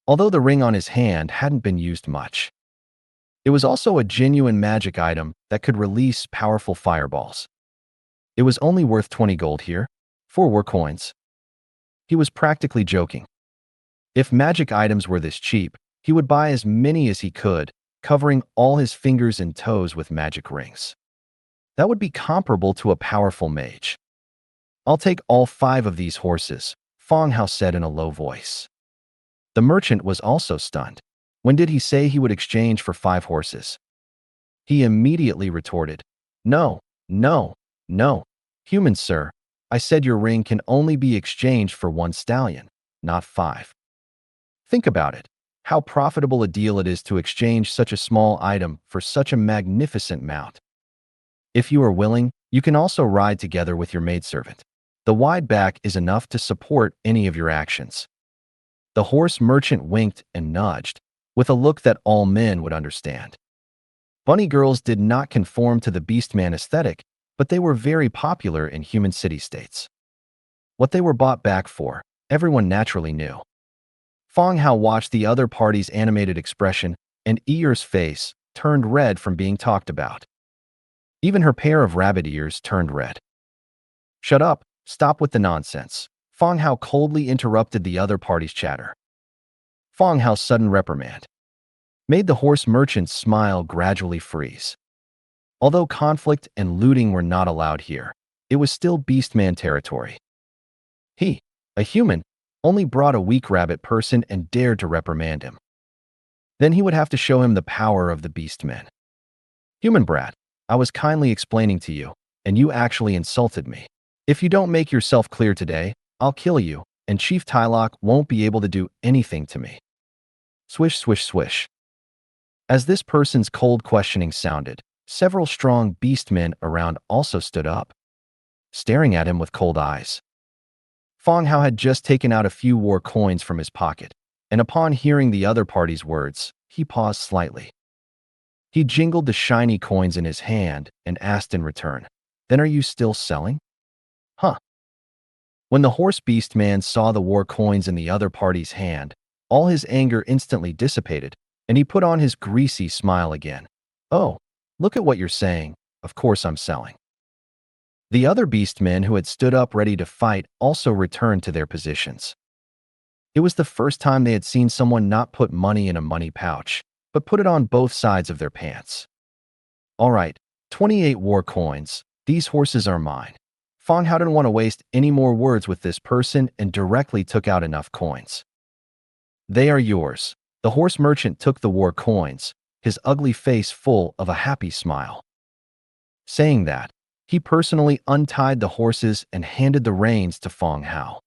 Although the ring on his hand hadn't been used much, it was also a genuine magic item that could release powerful fireballs. It was only worth 20 gold here, 4 war coins. He was practically joking. If magic items were this cheap, he would buy as many as he could, covering all his fingers and toes with magic rings. That would be comparable to a powerful mage. I'll take all 5 of these horses, Fang Hao said in a low voice. The merchant was also stunned. When did he say he would exchange for 5 horses? He immediately retorted, No, no, no. Human sir, I said your ring can only be exchanged for 1 stallion, not 5. Think about it. How profitable a deal it is to exchange such a small item for such a magnificent mount. If you are willing, you can also ride together with your maidservant. The wide back is enough to support any of your actions. The horse merchant winked and nudged, with a look that all men would understand. Bunny girls did not conform to the beastman aesthetic, but they were very popular in human city-states. What they were bought back for, everyone naturally knew. Fang Hao watched the other party's animated expression, and Ear's face turned red from being talked about. Even her pair of rabbit ears turned red. Shut up, stop with the nonsense. Fang Hao coldly interrupted the other party's chatter. Fang Hao's sudden reprimand made the horse merchant's smile gradually freeze. Although conflict and looting were not allowed here, it was still beastman territory. He, a human, only brought a weak rabbit person and dared to reprimand him. Then he would have to show him the power of the beastmen. Human brat, I was kindly explaining to you, and you actually insulted me. If you don't make yourself clear today, I'll kill you, and Chief Tylock won't be able to do anything to me. Swish, swish, swish. As this person's cold questioning sounded, several strong beastmen around also stood up, staring at him with cold eyes. Fang Hao had just taken out a few war coins from his pocket, and upon hearing the other party's words, he paused slightly. He jingled the shiny coins in his hand and asked in return, Then are you still selling? Huh. When the horse beast man saw the war coins in the other party's hand, all his anger instantly dissipated, and he put on his greasy smile again. Oh, look at what you're saying. Of course I'm selling. The other beastmen who had stood up ready to fight also returned to their positions. It was the first time they had seen someone not put money in a money pouch, but put it on both sides of their pants. All right, 28 war coins. These horses are mine. Fang Hao didn't want to waste any more words with this person and directly took out enough coins. They are yours. The horse merchant took the war coins, his ugly face full of a happy smile. Saying that, he personally untied the horses and handed the reins to Fang Hao.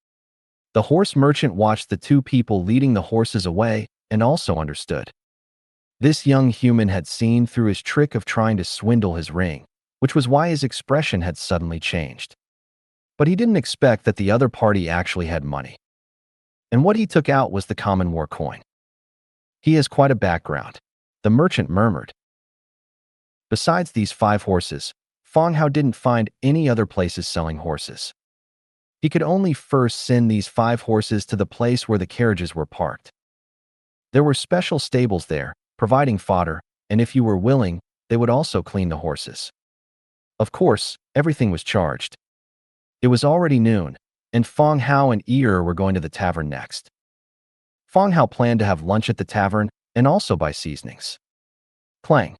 The horse merchant watched the 2 people leading the horses away and also understood. This young human had seen through his trick of trying to swindle his ring, which was why his expression had suddenly changed. But he didn't expect that the other party actually had money. And what he took out was the common war coin. He has quite a background, the merchant murmured. Besides these 5 horses, Fang Hao didn't find any other places selling horses. He could only first send these 5 horses to the place where the carriages were parked. There were special stables there, providing fodder, and if you were willing, they would also clean the horses. Of course, everything was charged. It was already noon, and Fang Hao and Ear were going to the tavern next. Fang Hao planned to have lunch at the tavern and also buy seasonings. Clang.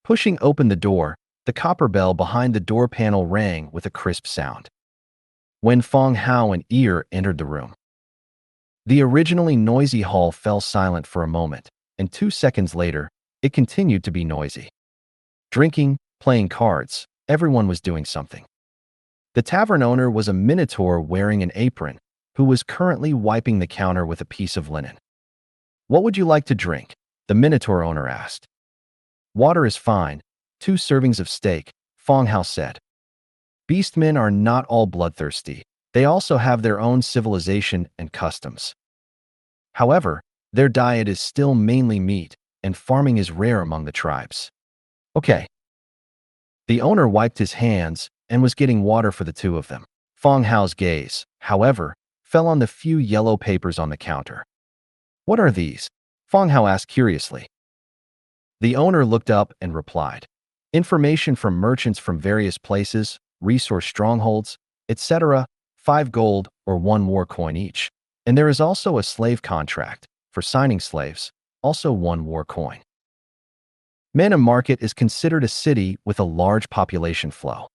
Pushing open the door, the copper bell behind the door panel rang with a crisp sound. When Fang Hao and Ear entered the room, the originally noisy hall fell silent for a moment, and 2 seconds later, it continued to be noisy. Drinking, playing cards, everyone was doing something. The tavern owner was a minotaur wearing an apron, who was currently wiping the counter with a piece of linen. "What would you like to drink?" the minotaur owner asked. "Water is fine. 2 servings of steak," Fang Hao said. Beastmen are not all bloodthirsty. They also have their own civilization and customs. However, their diet is still mainly meat, and farming is rare among the tribes. "Okay." The owner wiped his hands and was getting water for the 2 of them. Fang Hao's gaze, however, fell on the few yellow papers on the counter. "What are these?" Fang Hao asked curiously. The owner looked up and replied, "Information from merchants from various places, resource strongholds, etc., 5 gold or 1 war coin each. And there is also a slave contract, for signing slaves, also 1 war coin." Manhwa Market is considered a city with a large population flow.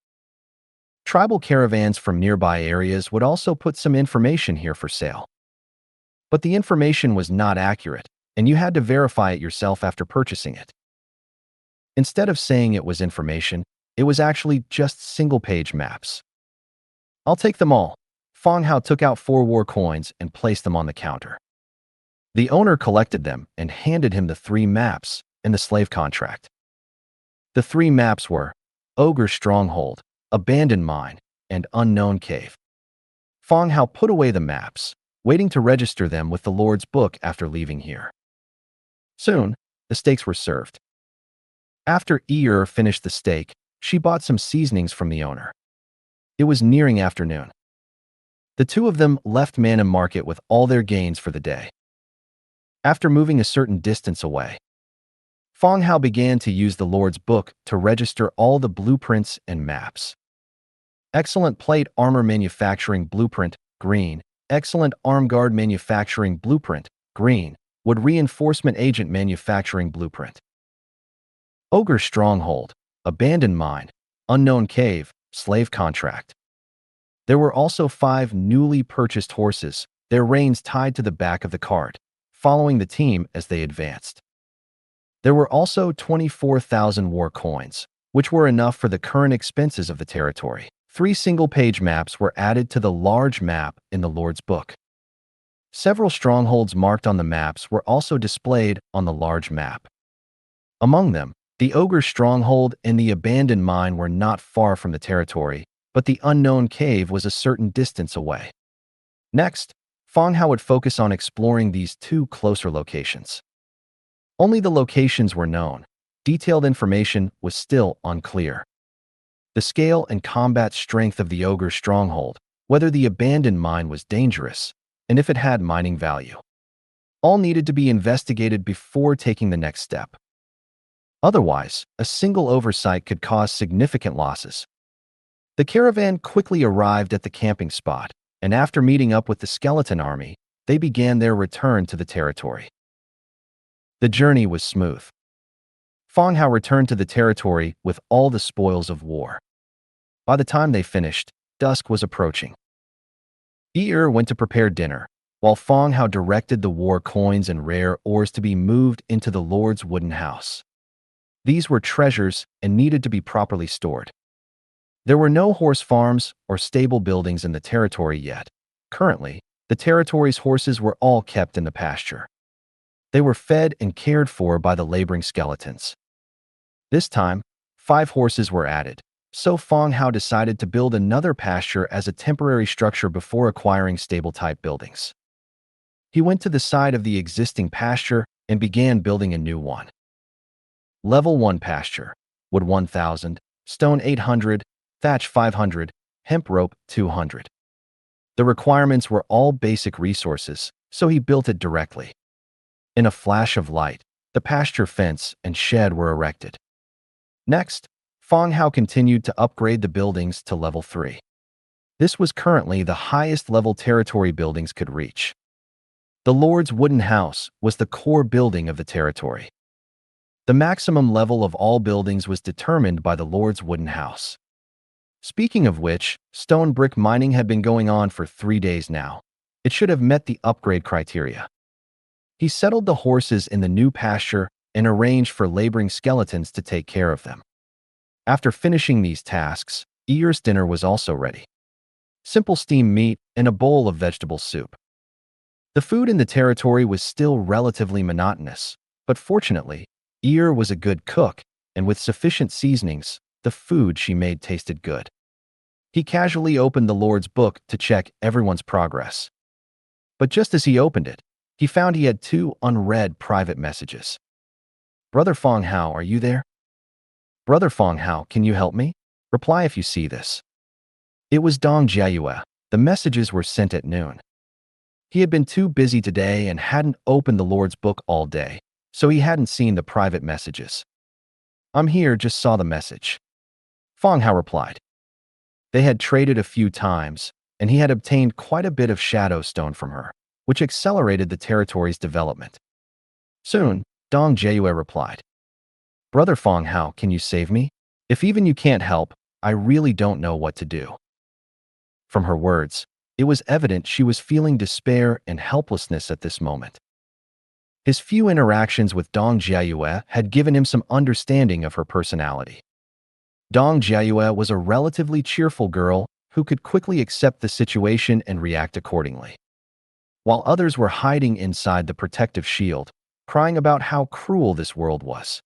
Tribal caravans from nearby areas would also put some information here for sale. But the information was not accurate, and you had to verify it yourself after purchasing it. Instead of saying it was information, it was actually just single-page maps. "I'll take them all." Fang Hao took out 4 war coins and placed them on the counter. The owner collected them and handed him the 3 maps and the slave contract. The 3 maps were Ogre Stronghold, Abandoned Mine, and Unknown Cave. Fang Hao put away the maps, waiting to register them with the Lord's book after leaving here. Soon, the steaks were served. After finished the steak, she bought some seasonings from the owner. It was nearing afternoon. The 2 of them left Manhwa Market with all their gains for the day. After moving a certain distance away, Fang Hao began to use the Lord's book to register all the blueprints and maps. Excellent plate armor manufacturing blueprint, green. Excellent arm guard manufacturing blueprint, green. Wood reinforcement agent manufacturing blueprint. Ogre Stronghold, Abandoned Mine, Unknown Cave, slave contract. There were also 5 newly purchased horses, their reins tied to the back of the cart, following the team as they advanced. There were also 24,000 war coins, which were enough for the current expenses of the territory. 3 single-page maps were added to the large map in the Lord's book. Several strongholds marked on the maps were also displayed on the large map. Among them, the Ogre Stronghold and the Abandoned Mine were not far from the territory, but the Unknown Cave was a certain distance away. Next, Fang Hao would focus on exploring these 2 closer locations. Only the locations were known. Detailed information was still unclear. The scale and combat strength of the Ogre Stronghold, whether the Abandoned Mine was dangerous, and if it had mining value. All needed to be investigated before taking the next step. Otherwise, a single oversight could cause significant losses. The caravan quickly arrived at the camping spot, and after meeting up with the skeleton army, they began their return to the territory. The journey was smooth. Fang Hao returned to the territory with all the spoils of war. By the time they finished, dusk was approaching. Went to prepare dinner, while Fang Hao directed the war coins and rare ores to be moved into the Lord's wooden house. These were treasures and needed to be properly stored. There were no horse farms or stable buildings in the territory yet. Currently, the territory's horses were all kept in the pasture. They were fed and cared for by the laboring skeletons. This time, 5 horses were added, so Fang Hao decided to build another pasture as a temporary structure before acquiring stable-type buildings. He went to the side of the existing pasture and began building a new one. Level 1 pasture, wood 1,000, stone 800, thatch 500, hemp rope 200. The requirements were all basic resources, so he built it directly. In a flash of light, the pasture fence and shed were erected. Next, Fang Hao continued to upgrade the buildings to level 3. This was currently the highest level territory buildings could reach. The Lord's wooden house was the core building of the territory. The maximum level of all buildings was determined by the Lord's wooden house. Speaking of which, stone brick mining had been going on for 3 days now. It should have met the upgrade criteria. He settled the horses in the new pasture and arranged for laboring skeletons to take care of them. After finishing these tasks, Ear's dinner was also ready. Simple steamed meat and a bowl of vegetable soup. The food in the territory was still relatively monotonous, but fortunately, Ear was a good cook, and with sufficient seasonings, the food she made tasted good. He casually opened the Lord's book to check everyone's progress. But just as he opened it, he found he had 2 unread private messages. "Brother Fang Hao, are you there? Brother Fang Hao, can you help me? Reply if you see this." It was Dong Jiayue. The messages were sent at noon. He had been too busy today and hadn't opened the Lord's book all day, so he hadn't seen the private messages. "I'm here, just saw the message." Fang Hao replied. They had traded a few times, and he had obtained quite a bit of shadow stone from her, which accelerated the territory's development. Soon, Dong Jiayue replied, "Brother Fang Hao, can you save me? If even you can't help, I really don't know what to do." From her words, it was evident she was feeling despair and helplessness at this moment. His few interactions with Dong Jiayue had given him some understanding of her personality. Dong Jiayue was a relatively cheerful girl who could quickly accept the situation and react accordingly. While others were hiding inside the protective shield, crying about how cruel this world was,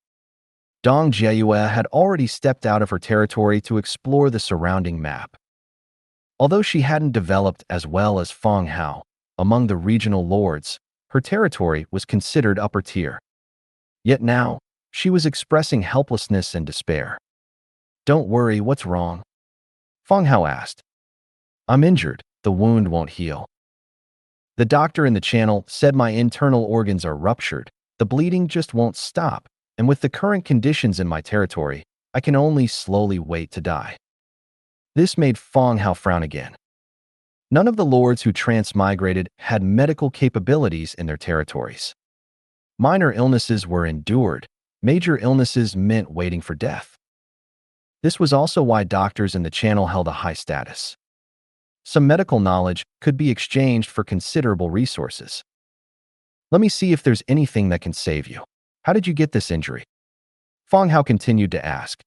Dong Jiayue had already stepped out of her territory to explore the surrounding map. Although she hadn't developed as well as Fang Hao among the regional lords, her territory was considered upper tier. Yet now, she was expressing helplessness and despair. "Don't worry, what's wrong?" Fang Hao asked. "I'm injured, the wound won't heal. The doctor in the channel said my internal organs are ruptured, the bleeding just won't stop, and with the current conditions in my territory, I can only slowly wait to die." This made Fang Hao frown again. None of the lords who transmigrated had medical capabilities in their territories. Minor illnesses were endured, major illnesses meant waiting for death. This was also why doctors in the channel held a high status. Some medical knowledge could be exchanged for considerable resources. "Let me see if there's anything that can save you. How did you get this injury?" Fang Hao continued to ask.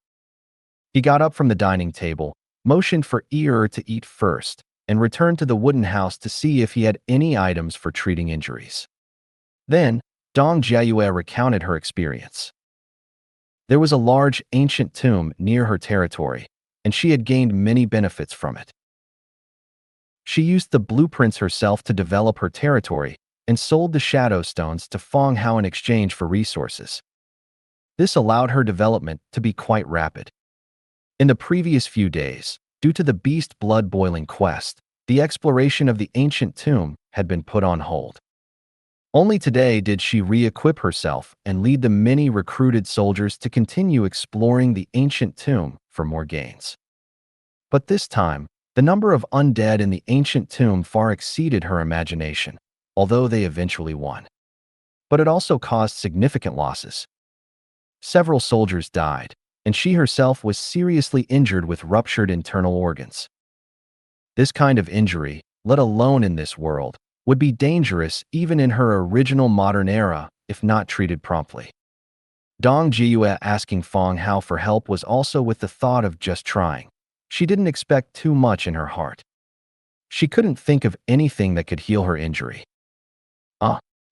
He got up from the dining table, motioned for Ear to eat first, and returned to the wooden house to see if he had any items for treating injuries. Then, Dong Jiayue recounted her experience. There was a large ancient tomb near her territory, and she had gained many benefits from it. She used the blueprints herself to develop her territory and sold the shadow stones to Fang Hao in exchange for resources. This allowed her development to be quite rapid. In the previous few days, due to the beast blood-boiling quest, the exploration of the ancient tomb had been put on hold. Only today did she re-equip herself and lead the many recruited soldiers to continue exploring the ancient tomb for more gains. But this time, the number of undead in the ancient tomb far exceeded her imagination, although they eventually won. But it also caused significant losses. Several soldiers died, and she herself was seriously injured with ruptured internal organs. This kind of injury, let alone in this world, would be dangerous even in her original modern era if not treated promptly. Dong Jiayue asking Fang Hao for help was also with the thought of just trying. She didn't expect too much in her heart. She couldn't think of anything that could heal her injury.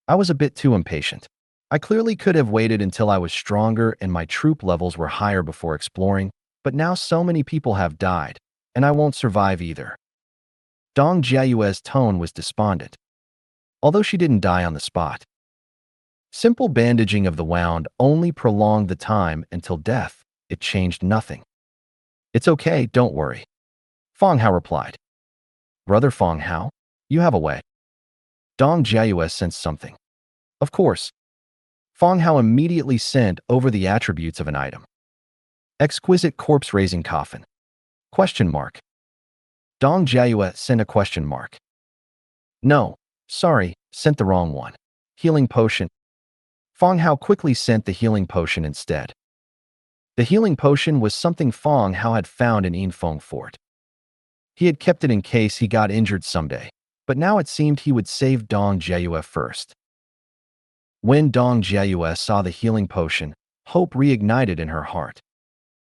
I was a bit too impatient. I clearly could have waited until I was stronger and my troop levels were higher before exploring, but now so many people have died, and I won't survive either. Dong Jiayue's tone was despondent, although she didn't die on the spot. Simple bandaging of the wound only prolonged the time until death. It changed nothing. "It's okay, don't worry," Fang Hao replied. "Brother Fang Hao, you have a way." Dong Jiayue sensed something. Of course. Fang Hao immediately sent over the attributes of an item. Exquisite corpse-raising coffin. Question mark. Dong Jiayue sent a question mark. No, sorry, sent the wrong one. Healing potion. Fang Hao quickly sent the healing potion instead. The healing potion was something Fang Hao had found in Yinfeng Fort. He had kept it in case he got injured someday, but now it seemed he would save Dong Jiayue first. When Dong Jiayue saw the healing potion, hope reignited in her heart.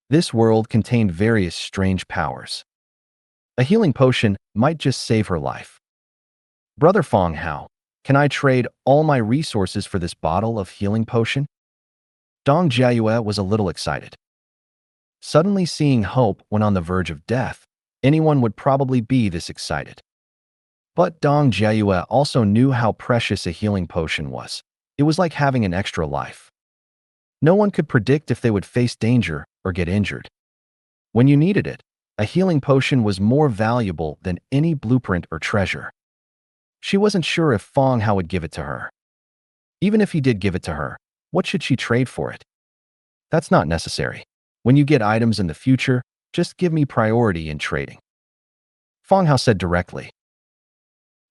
This world contained various strange powers. A healing potion might just save her life. Brother Fang Hao, can I trade all my resources for this bottle of healing potion? Dong Jiayue was a little excited. Suddenly seeing hope when on the verge of death, anyone would probably be this excited. But Dong Jiayue also knew how precious a healing potion was. It was like having an extra life. No one could predict if they would face danger or get injured. When you needed it, a healing potion was more valuable than any blueprint or treasure. She wasn't sure if Fang Hao would give it to her. Even if he did give it to her, what should she trade for it? That's not necessary. When you get items in the future, just give me priority in trading. Fang Hao said directly.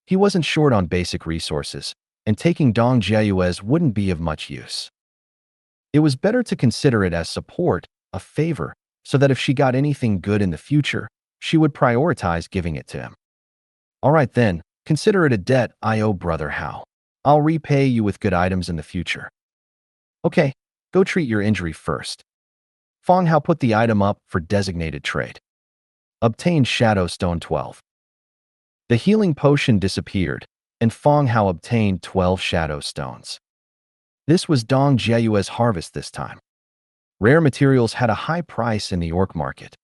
He wasn't short on basic resources, and taking Dong Jiayue's wouldn't be of much use. It was better to consider it as support, a favor, so that if she got anything good in the future, she would prioritize giving it to him. All right then, consider it a debt I owe Brother Hao. I'll repay you with good items in the future. Okay, go treat your injury first. Fang Hao put the item up for designated trade. Obtained Shadow Stone 12. The healing potion disappeared, and Fang Hao obtained 12 Shadow Stones. This was Dong Jiayue's harvest this time. Rare materials had a high price in the orc market.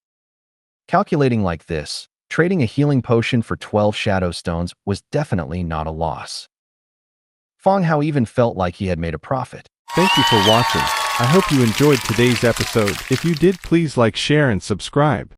Calculating like this, trading a healing potion for 12 Shadow Stones was definitely not a loss. Fang Hao even felt like he had made a profit. Thank you for watching. I hope you enjoyed today's episode. If you did, please like, share, and subscribe.